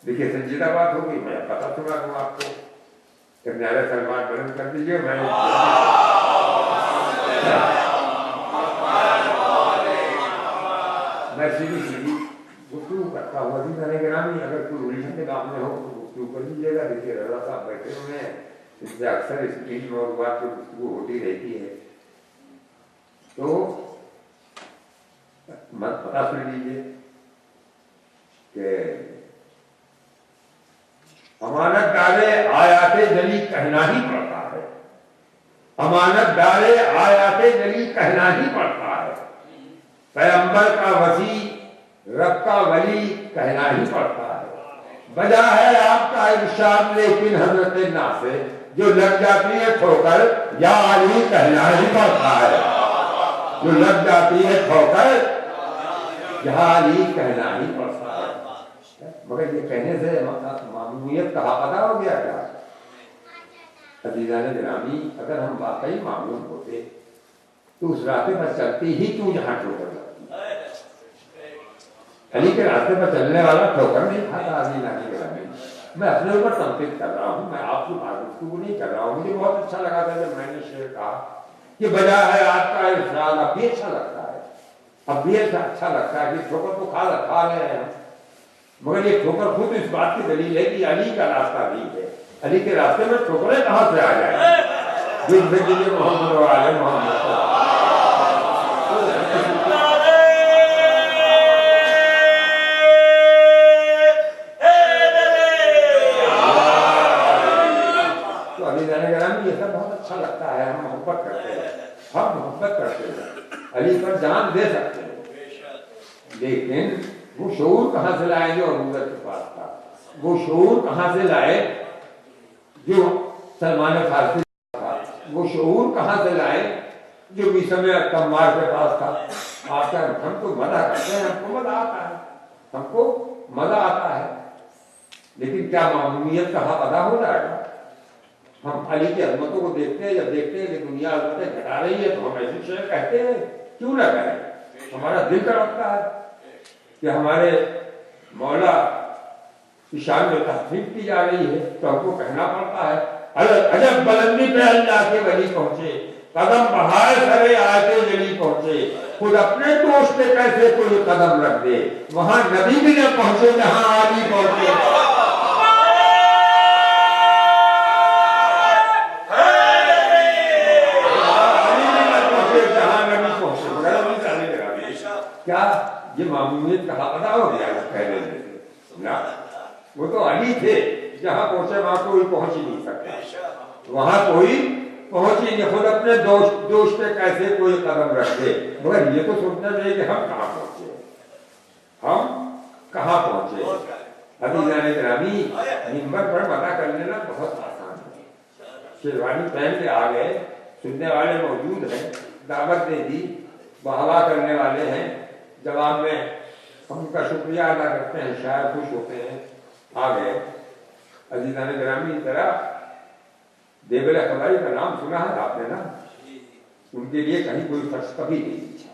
دیکھیے سنجیدہ بات ہوگی، میں پتہ سنا دوں آپ کو، نعرہ سلمان بلند کر دیجیے۔ میں سیدھی گفتگو کرتا ہوں، عزیز گرامی، اگر کوئی الجھن کے کام میں ہو تو گفتگو کر لیجیے گا۔ دیکھیے رضا صاحب بیٹھے ہوئے ہیں، اس سے اکثر اسکرین موضوعات پہ گفتگو ہوتی رہتی ہے، تو پتہ سن لیجیے کہ امانت دارے آیات جلی کہنا ہی پڑتا ہے، امانت دارے آیات جلی کہنا ہی پڑتا ہے، پیغمبر کا وسیع رب کا ولی کہنا ہی پڑتا ہے۔ بجا ہے آپ کا ارشاد لیکن حضرت نا سے جو لگ جاتی ہے ٹھوکر یا علی کہنا ہی پڑتا ہے، جو لگ جاتی ہے ٹھوکر یا علی کہنا ہی پڑتا ہے۔ مگر یہ کہنے سے معمولیت کہا ادا ہو گیا کیا؟ عزیزان گرامی، اگر ہم واقعی معمول ہوتے تو اس راستے پر چلتے ہی کیوں جہاں ٹھوکر لگتی؟ علی کے راستے پر چلنے والا ٹھوکر نہیں کھاتا۔ عزیزان گرامی، میں اپنے اوپر تنقید کر رہا ہوں، میں آپ کی بات گفتگو نہیں کر رہا ہوں۔ مجھے بہت اچھا لگا تھا جب میں نے شعر کہا کہ بجا ہے آپ کا ارشاد، اب بھی اچھا لگتا ہے، اب بھی اچھا لگتا ہے کہ ٹھوکر تو کھا رہے ہیں، مگر یہ ٹھوکر خود اس بات کی دلیل ہے کہ علی کا راستہ نہیں ہے۔ علی کے راستے میں ٹھوکریں کہاں سے آ جائیں؟ محمد و آل محمد۔ تو عزیزان گرامی، یہ سب بہت اچھا لگتا ہے، ہم محبت کرتے ہیں، ہم محبت کرتے ہیں، علی پر جان دے سکتے ہیں، لیکن وہ شعور کہاں سے لائے جو ابوبکر کے پاس تھا؟ وہ شعور کہاں سے لائے جو سلمان فارسی تھا؟ وہ شعور کہاں سے لائے جو میثم کمار کے پاس تھا؟ آپ کا ہم کو مزہ کرتے ہیں، ہم کو مزہ آتا ہے، ہم کو مزہ آتا ہے، لیکن کیا معمولیت کا حق ادا ہو جائے گا؟ ہم علی کی عظمتوں کو دیکھتے ہیں، جب دیکھتے ہیں کہ دنیا عظمتیں گھٹا رہی ہے تو ہم ایسی شعر کہتے ہیں، کیوں نہ کہیں؟ ہمارا دل تڑپتا ہے کہ ہمارے مولا کی شان میں تحریف کی جا رہی ہے تو ہم کو کہنا پڑتا ہے عجب بلندی پہ اللہ کے ولی پہنچے، قدم بڑھائے سرے آیت جلی پہنچے، خود اپنے دوست پہ کیسے کوئی قدم رکھ دے، وہاں نبی بھی نہ پہنچے جہاں علی پہنچے۔ کیا یہ معمولیت کا حق ادا ہو گیا؟ پہلے نہ، وہ تو علی تھے، جہاں پہنچے وہاں کوئی پہنچ ہی نہیں سکتا، وہاں کوئی پہنچ ہی نہیں، خود اپنے دوست پہ کیسے کوئی قدم رکھ دے۔ مگر یہ تو سوچنا چاہیے کہ ہم کہاں پہنچے، ہم کہاں پہنچے۔ عزیزان گرامی، منبر پر مدح کر لینا بہت آسان ہے، شیروانی پہن کے آ گئے، سننے والے موجود ہیں، دعوت دے دی، بہوا کرنے والے ہیں، جواب میں ہم ان کا شکریہ ادا کرتے ہیں، شاید خوش ہوتے ہیں، آ گئے۔ عزیزان گرامی، طرح دیبل خدائی کا نام سنا ہے آپ نے نا؟ ان کے لیے کہیں کوئی فرش کبھی نہیں پوچھا،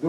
2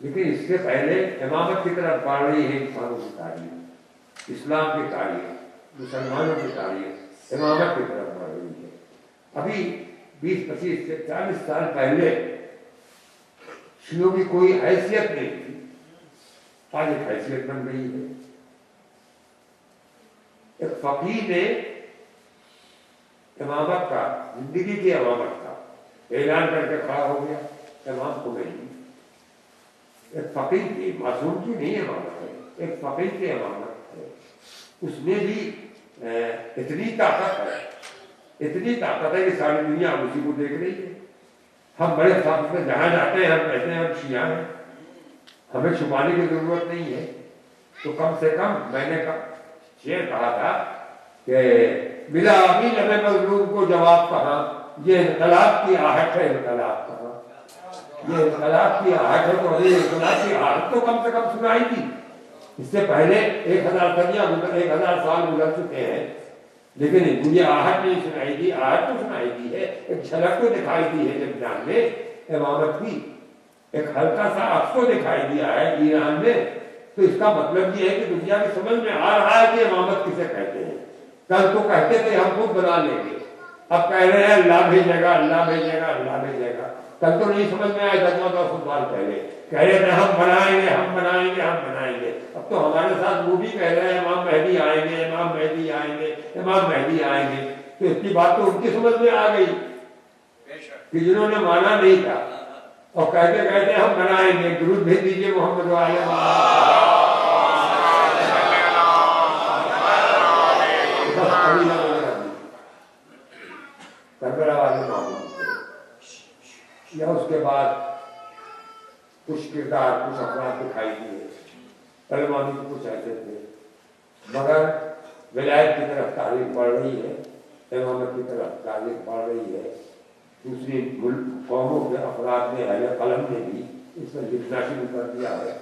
لیکن اس سے پہلے امامت کی طرف بڑھ رہی ہے انسانوں کی تاریخ، اسلام کی تاریخ، مسلمانوں کی تاریخ امامت کی طرف بڑھ رہی ہے۔ ابھی 20-25 سے 40 سال پہلے شیعوں کی کوئی حیثیت نہیں تھی، آج ایک حیثیت بن گئی ہے۔ ایک فقیہ نے امامت کا، زندگی کی امامت کا اعلان کر کے کھڑا ہو گیا، امام کو نہیں۔ ایک فقیہ کی، معصوم کی نہیں امامت ہے، ایک فقیہ کی امامت ہے۔ اس میں بھی اتنی طاقت ہے، اتنی طاقت ہے کہ ساری دنیا اسی کو دیکھ رہی ہے۔ ہم بڑے فخر سے جہاں جاتے ہیں ہم کہتے ہیں ہم شیعہ ہیں، ہمیں چھپانے کی ضرورت نہیں ہے۔ تو کم سے کم میں نے شعر کہا تھا کہ بلا عقیل ہمیں مظلوم کو جواب کہاں، یہ انقلاب کی آہٹ ہے، انقلاب کہاں، یہ انقلاب کی آہٹ ہے۔ تو یہ انقلاب کی آہٹ تو کم سے کم سنائی تھی۔ اس سے پہلے 1000 سال گزر چکے ہیں، لیکن یہ آہٹ نہیں سنائی دی۔ آہٹ تو سنائی دی ہے، ایک جھلک تو دکھائی دی ہے لبنان میں امامت کی، ایک ہلکا سا عکس تو دکھائی دیا ہے ایران میں۔ تو اس کا مطلب یہ ہے کہ دنیا کی سمجھ میں آ رہا ہے کہ امامت کسے کہتے ہیں۔ کل تو کہتے تھے ہم خود بنا لیں گے، اب کہہ رہے ہیں اللہ بھیجے گا، اللہ بھیجے گا، اللہ بھیجے گا۔ کل تو نہیں سمجھ میں آیا 10 سال پہلے کہہ رہے تھے ہم بنائیں گے، ہم بنائیں گے، ہم بنائیں گے۔ اب تو ہمارے ساتھ وہ بھی کہہ رہے ہیں امام مہدی آئیں گے، امام مہدی آئیں گے، امام مہدی آئیں گے۔ تو اس کی بات تو ان کی سمجھ میں آ گئی کہ جنہوں نے مانا نہیں تھا، اور کہتے کہتے ہم بنائیں گے۔ درود بھیج دیجیے محمد والے کربلا والے معلوم یا اس کے بعد کچھ کردار، کچھ افراد دکھائی دیے، علماء بھی کچھ ایسے تھے، مگر ولایت کی طرف تعریف بڑھ رہی ہے، امامت کی طرف تعریف بڑھ رہی ہے۔ دوسری قوموں کے افراد نے، اہل قلم نے بھی اس پر لکھنا شروع کر دیا ہے۔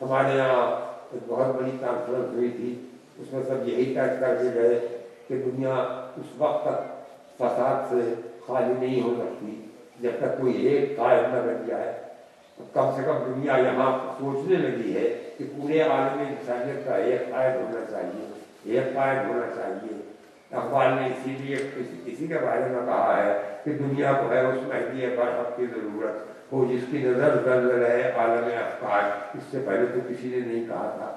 ہمارے یہاں ایک بہت بڑی کانفرنس ہوئی تھی، اس میں سب یہی طے کر کے گئے کہ دنیا اس وقت تک فساد سے خالی نہیں ہو سکتی جب تک کوئی ایک قائد نہ بن جائے۔ کم سے کم دنیا یہاں سوچنے لگی ہے کہ پورے عالم انسانیت کا ایک قائد ہونا چاہیے، ایک قائد ہونا چاہیے۔ اخبار نے اسی لیے اسی کے بارے میں کہا ہے کہ دنیا کو ہے اس مہدی برحق کی ضرورت ہو جس کی نظر زل رہے عالم افکار۔ اس سے پہلے تو کسی نے نہیں کہا تھا،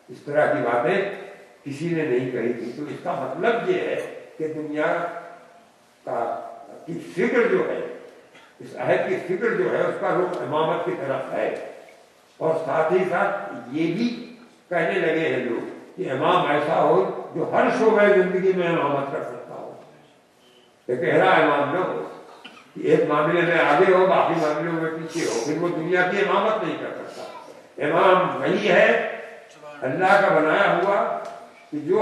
اس طرح کی باتیں کسی نے نہیں کہی تھی۔ تو اس کا مطلب یہ ہے کہ دنیا کی فکر جو ہے، اس عہد کی فکر جو ہے، اس کا رخ امامت کی طرف ہے۔ اور ساتھ ہی ساتھ یہ بھی کہنے لگے ہیں لوگ کہ امام ایسا ہو جو ہر شعبہ زندگی میں امامت کر سکتا ہو، ایک ایرا امام نہ ہو کہ ایک معاملے میں آگے ہو، باقی معاملوں میں پیچھے ہو، پھر وہ دنیا کی امامت نہیں کر سکتا۔ امام وہی ہے اللہ کا بنایا ہوا کہ جو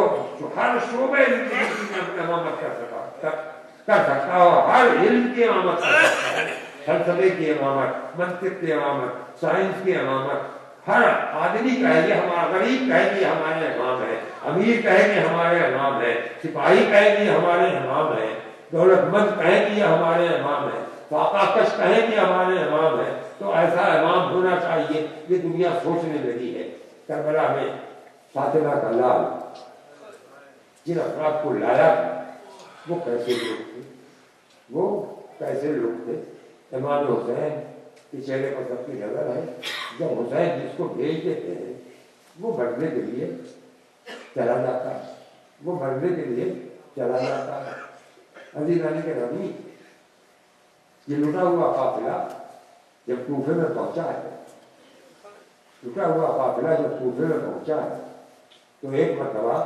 ہر شعبہ زندگی میں امامت کر سکتا ہو، ہر علم کی امامت کر سکتا ہے، فلسفے کی امامت، منطق کی امامت، سائنس کی امامت۔ ہر آدمی کہے گی ہمارا، غریب کہے گی ہمارے امام ہے، امیر کہے گی ہمارے امام ہے، سپاہی کہے گی ہمارے امام ہے، دولت مند کہے گی ہمارے امام ہے، فاقہ کش کہے گی ہمارے امام ہے۔ تو ایسا امام ہونا چاہیے، یہ دنیا سوچنے لگی ہے۔ کربلا میں فاطمہ کا لال جن افراد کو لایا تھا وہ کیسے لوگ تھے، وہ کیسے لوگ تھے؟ امام حسین کے چہرے پر سب کی نظر ہے۔ جب حسین جس کو بھیج دیتے ہیں وہ مرنے کے لیے چلا جاتا ہے، وہ مرنے کے لیے چلا جاتا ہے۔ عزیزانی کے نبی، یہ لٹا ہوا قافلہ جب کوفے میں پہنچا ہے، لٹا ہوا قافلہ جب کوفے میں پہنچا ہے تو ایک مرتبہ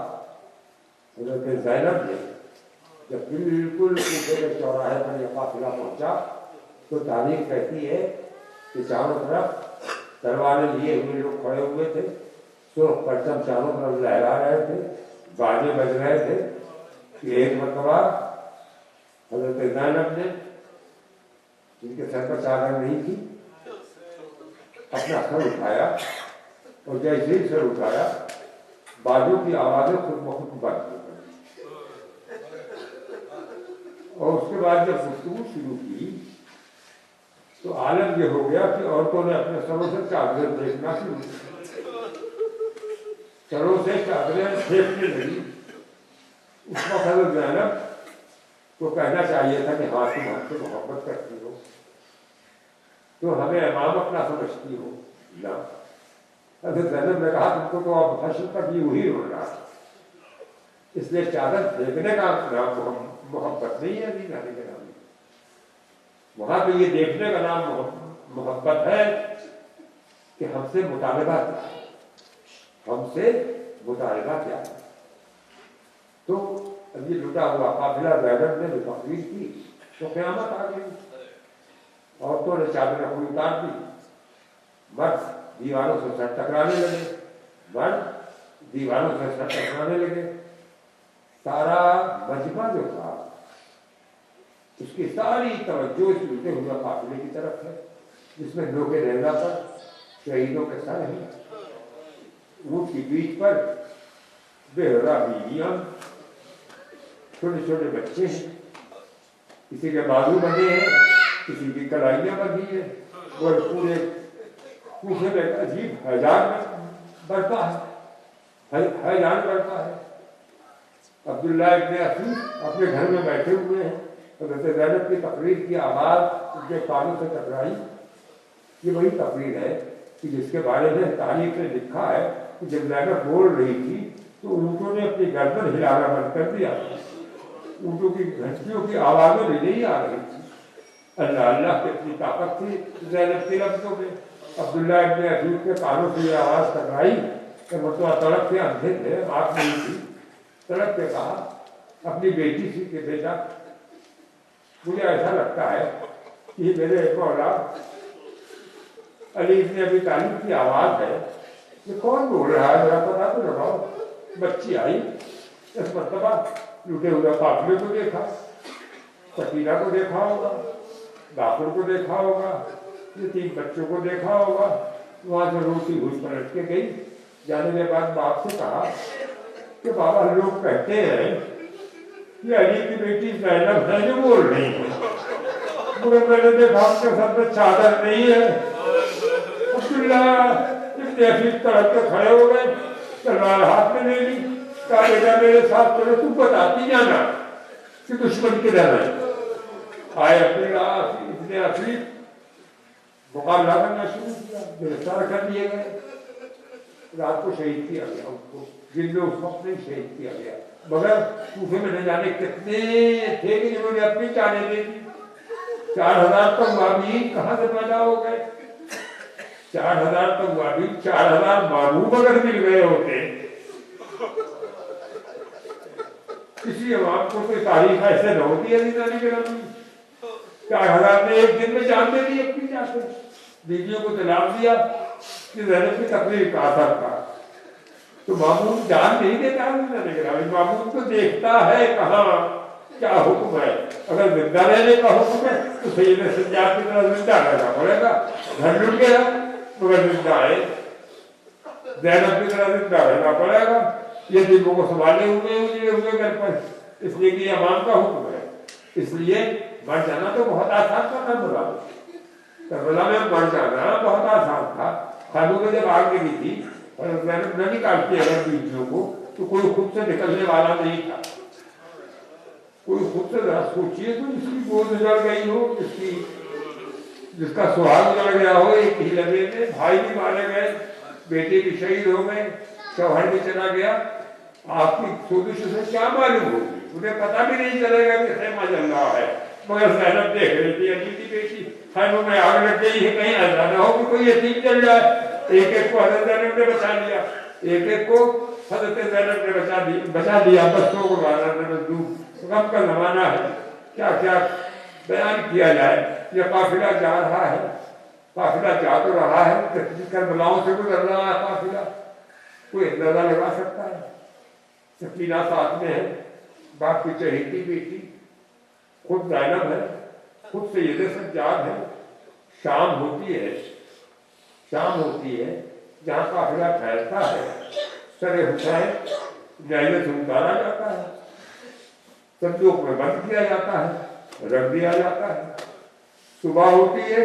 حضرت زینب نے جب بالکل کوفے کے چوراہے پر یہ قافلہ پہنچا تو تاریخ کہتی ہے کہ چاروں طرف تلواریں لیے ہوئے لوگ کھڑے ہوئے تھے، سرخ پرچم چاروں طرف لہرا رہے تھے، باجے بج رہے تھے کہ ایک مرتبہ حضرت زینب نے، جن کے سر پر چادر نہیں تھی، اپنا سر اٹھایا اور جیسے ہی سر اٹھایا باجوں کی آوازیں خود بخود بند ہو گئی، اور اس کے بعد جب گفتگو شروع کی تو عالم یہ ہو گیا کہ عورتوں نے اپنے سروں سے چادریں دیکھنا شروع کیا، سروں سے چادریں پھینکنے لگی۔ اس وقت حضرت زینب کو کہنا چاہیے تھا کہ ہاں تم ہم سے محبت کرتی ہو، تو ہمیں امام اپنا سمجھتی ہو، نہ۔ حضرت زینب نے کہا تم کو تو اب حشر تک یہ وہی ہو رہا، اس لیے چادر پھینکنے کا نام محبت نہیں ہے ابھی نانی کے نام، وہاں پہ یہ دیکھنے کا نام محبت ہے کہ ہم سے مطالبہ کیا ہے، ہم سے مطالبہ کیا ہے۔ تو اب یہ لٹا ہوا قافلہ زینب نے جو تقریر کی تو قیامت آ گئی، عورتوں نے چادریں کوئی اتار دی، مرد دیواروں سے سر ٹکرانے لگے، مرد دیواروں سے سر ٹکرانے لگے، سارا مجمع جو تھا اس کی ساری توجہ اس لٹے ہوئے قافلے کی طرف ہے، جس میں نوکے نیزہ پر شہیدوں کے سر ہیں، اونٹ کی پیٹھ پر بہرا بیویاں، چھوٹے چھوٹے بچے ہیں، کسی کے بازو بندھے ہیں، کسی کی کلائیاں بندھی ہیں، اور پورے کوفے میں عجیب ہیجان برپا ہے، ہیجان برپا ہے۔ عبداللہ ابن عفیف اپنے گھر میں بیٹھے ہوئے ہیں، حضرت زینب کی تقریر کی آواز ان کے کانوں سے ٹکرائی۔ یہ وہی تقریر ہے کہ جس کے بارے میں تاریخ نے لکھا ہے کہ جب زینب بول رہی تھی تو اونٹوں نے اپنی گردن ہلانا بند کر دیا، اونٹوں کی گھنٹیوں کی آوازیں بھی نہیں آ رہی تھی۔ اللہ اللہ کی اتنی طاقت تھی زینب کے لفظوں میں۔ عبداللہ ابن عفیف کے کانوں سے یہ آواز ٹکرائی کہ مطلب تڑپ کے اندھے تھے، آنکھ نہیں تھی، تڑپ کے کہا اپنی بیٹی سی کہ بیٹا مجھے ایسا لگتا ہے کہ میرے مولا علی ابن ابی طالب کی آواز ہے، یہ کون بول رہا ہے ذرا پتا تو لگاؤ۔ بچی آئی، اس مرتبہ لوٹے ہوئے قافلے کو دیکھا، سکینہ کو دیکھا ہوگا، غافر کو دیکھا ہوگا، یہ 3 بچوں کو دیکھا ہوگا، وہاں سے روتی ہوئی پلٹ کے گئی، جانے کے بعد باپ سے کہا کہ بابا لوگ کہتے ہیں کہ علی کی بیٹی زینب ہے جو بول رہی ہے، مگر میں نے دیکھا اس کے سر میں چادر نہیں ہے۔ عبداللہ ابن عفیف تڑپ کے کھڑے ہو گئے، تلوار ہاتھ میں لے لی، کہا بیٹا میرے ساتھ چلو، تم بتاتی جانا کہ دشمن کدھر ہے۔ آئے عبداللہ ابن عفیف، مقابلہ کرنا شروع کیا، گرفتار کر لیے گئے، رات کو شہید کیا گیا ان کو، جن میں اس وقت نہیں شہید کیا گیا، مگر کوفے میں نہ جانے کتنے تھے کہ جنہوں نے اپنی جانیں دے دی۔ 4000 توابین کہاں سے پیدا ہو گئے؟ 4000 توابین، 4000 محبوب اگر مل گئے ہوتے، کسی عوام کو کوئی تاریخ ایسے نہ ہوتی ہے نانی کے نام کی۔ 4000 نے ایک دن میں جان دے دی اپنی جاتے، بیویوں کو طلاق دیا کہ زینب کی تقریر کا اثر تھا۔ تو معمول جان نہیں دیتا ہے، معمول تو دیکھتا ہے کہاں کیا حکم ہے۔ اگر زندہ رہنے کا حکم ہے تو سید سجاد کی طرح زندہ رہنا پڑے گا، گھر لٹ گیا مگر زندہ ہے، زینب کی طرح زندہ رہنا پڑے گا۔ یہ دلوں کو سنبھالے ہوئے گھر پر، اس لیے کہ امام کا حکم ہے، اس لیے مر جانا تو بہت آسان تھا۔ کربلا میں مر جانا بہت آسان تھا۔ خانوں میں جب آگ لگی تھی اور زینب نہ نکالتی اگر بیویوں کو تو کوئی خود سے نکلنے والا نہیں تھا، کوئی خود سے ذرا سوچیے تو جس کی گود اجڑ گئی ہو، جس کا سہاگ اجڑ گیا ہو، ایک ہی لمحے میں بھائی بھی مارے گئے، بیٹے بھی شہید ہو گئے، شوہر بھی چلا گیا، آپ کی سوزش سے کیا معلوم ہوگی؟ انہیں پتہ بھی نہیں چلے گا کہ خیمہ جل رہا ہے، مگر زینب دیکھ رہی تھی علی کی بیٹی خیموں میں آگ لگ گئی ہے، کہیں ایسا نہ ہو کہ کوئی یتیم چل جائے۔ ایک ایک کو حضرت زینب نے بچا لیا، ایک ایک کو حضرت زینب نے بچا لیا، بچوں کو بالا نے مزدور، غم کا زمانہ ہے، کیا کیا بیان کیا جائے۔ یہ قافلہ جا رہا ہے، قافلہ جا تو رہا ہے، کربلاؤں سے گزر رہا ہے قافلہ، کوئی اندازہ لگا سکتا ہے؟ سکینہ ساتھ میں ہے، باپ کی چہیتی بیٹی، خود زینب ہے، خود سید سجاد ہے۔ شام ہوتی ہے، شام ہوتی ہے جہاں قافلہ ٹھہرتا ہے، سر حسین نیزے سے اتارا جاتا ہے، صندوق میں بند کیا جاتا ہے، رکھ دیا جاتا ہے۔ صبح ہوتی ہے،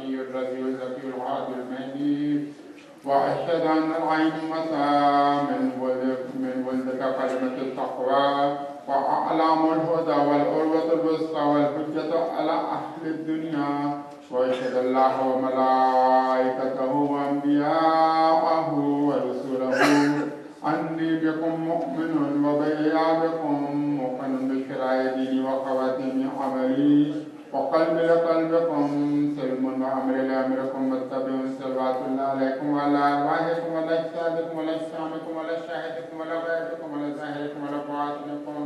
التقي الرضي الزكي الهادي المهدي وأشهد أن العين مسا من ولدك كلمة التقوى وأعلام الهدى والعروة الوثقى والحجة على أهل الدنيا وأشهد الله وملائكته وأنبياءه ورسله أني بكم مؤمن وبإيابكم موقن بشرائع ديني وخواتيم عملي وقلبي لقلبكم سلم وأمر لأمركم واتبعوا صلوات الله عليكم وعلى أرواحكم وعلى أجسادكم وعلى أجسامكم وعلى شاهدكم وعلى غيبكم وعلى ظاهركم وعلى باطنكم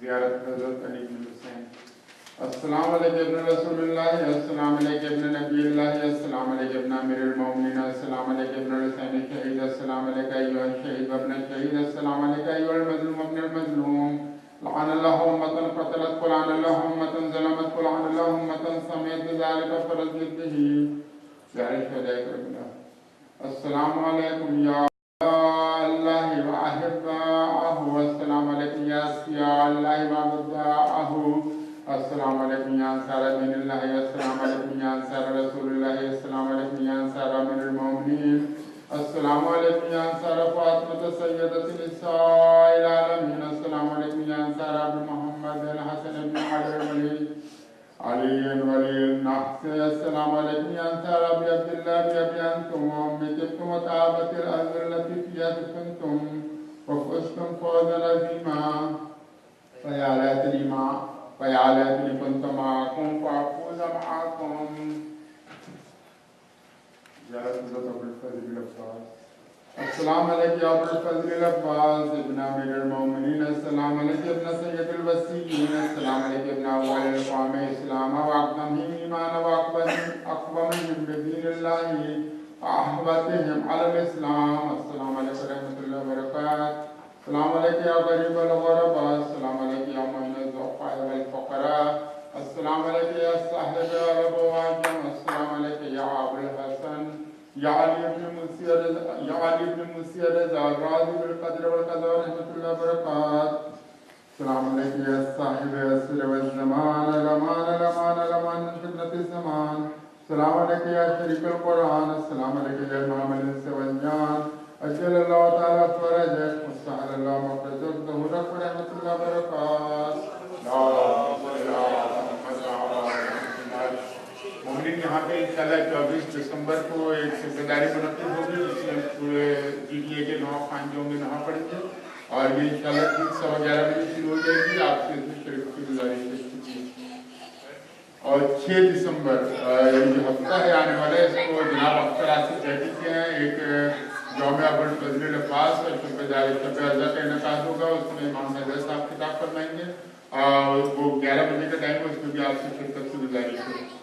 زيارة حضرت علي بن حسين. السلام علیکم ابن رسول اللہ، السلام علیکم ابن نبی اللہ، السلام علیکم ابن امیر المومنین، السلام علیکم ابن حسین شہید، السلام علیکم ایوہ الشہید وابن الشہید، السلام علیکم ایوہ المظلوم وابن المظلوم. لعن اللہ امتا قتلت قلعن اللہ امتا ظلمت قلعن اللہ امتا سمیت بذالک فرزت بھی پیارے شہداء کربلا. السلام علیکم یا اللہ و احباءہ، السلام علیکم یا اسفیاء اللہ و احباءہ، السلام علیکم یا انصار دین اللہ، السلام علیکم یا انصار رسول اللہ، السلام علیکم یا انصار امیر المومنین، السلام علیکم یا انصار فاطمہ سیدۃ نساء العالمین، السلام علیکم یا انصار ابو محمد الحسن بن علی ولی النحس، السلام علیکم یا انصار ابی عبداللہ بی انتم و امی تبتم و تعابت الارض التي فيها دفنتم وفزتم فوزا عظیما. فیا لیتنی كنت معكم فأفوز معكم. یا حضرت ابو الفضل العباس. السلام علیکم یا ابو الفضل العباس ابن امیر المومنین، السلام علیکم ابن سید الوسیین، السلام علیکم ابن اول القوم اسلام واقدمہم ایمان واقومہم بدین اللہ احوتہم علی الاسلام. السلام علیکم ورحمۃ اللہ وبرکاتہ. السلام علیکم یا غریب الغرباء، السلام علیکم یا معین الضعفاء والفقراء، السلام علیکم یا صاحب الابواج، السلام علیکم یا ابو الحسن یا علی ابن موسی رضا راضی بالقدر والقضاء رحمۃ اللہ وبرکاتہ. السلام علیکم یا صاحب العصر والزمان، الامان الامان الامان من فتنة الزمان. السلام علیکم یا شریک القرآن، السلام علیکم یا امام الانس والجان، اجل اللہ تعالیٰ فرجک مستحل اللہ مقرزک ظہورک ورحمۃ اللہ وبرکاتہ. مومنین یہاں پہ انشاءاللہ 24 دسمبر کو ایک ذمہ داری منعقد ہوگی جس میں پورے جی ٹی اے کے 9 خان جو ہوں گے نہا پڑیں گے اور یہ انشاءاللہ ٹھیک 11:15 بجے شروع ہو جائے گی. آپ سے اس میں شریک کی گزارش ہے. اور 6 دسمبر یہ جو ہفتہ ہے آنے والا ہے اس کو جناب اختر آصف چہٹی کے ہیں ایک جامعہ ابو الفضل العباس اور شب ازا کا انعقاد ہوگا. اس میں امام حضرت صاحب خطاب فرمائیں گے اور وہ 11 بجے کا ٹائم ہے، اس میں بھی آپ سے شرکت کی گزارش ہے.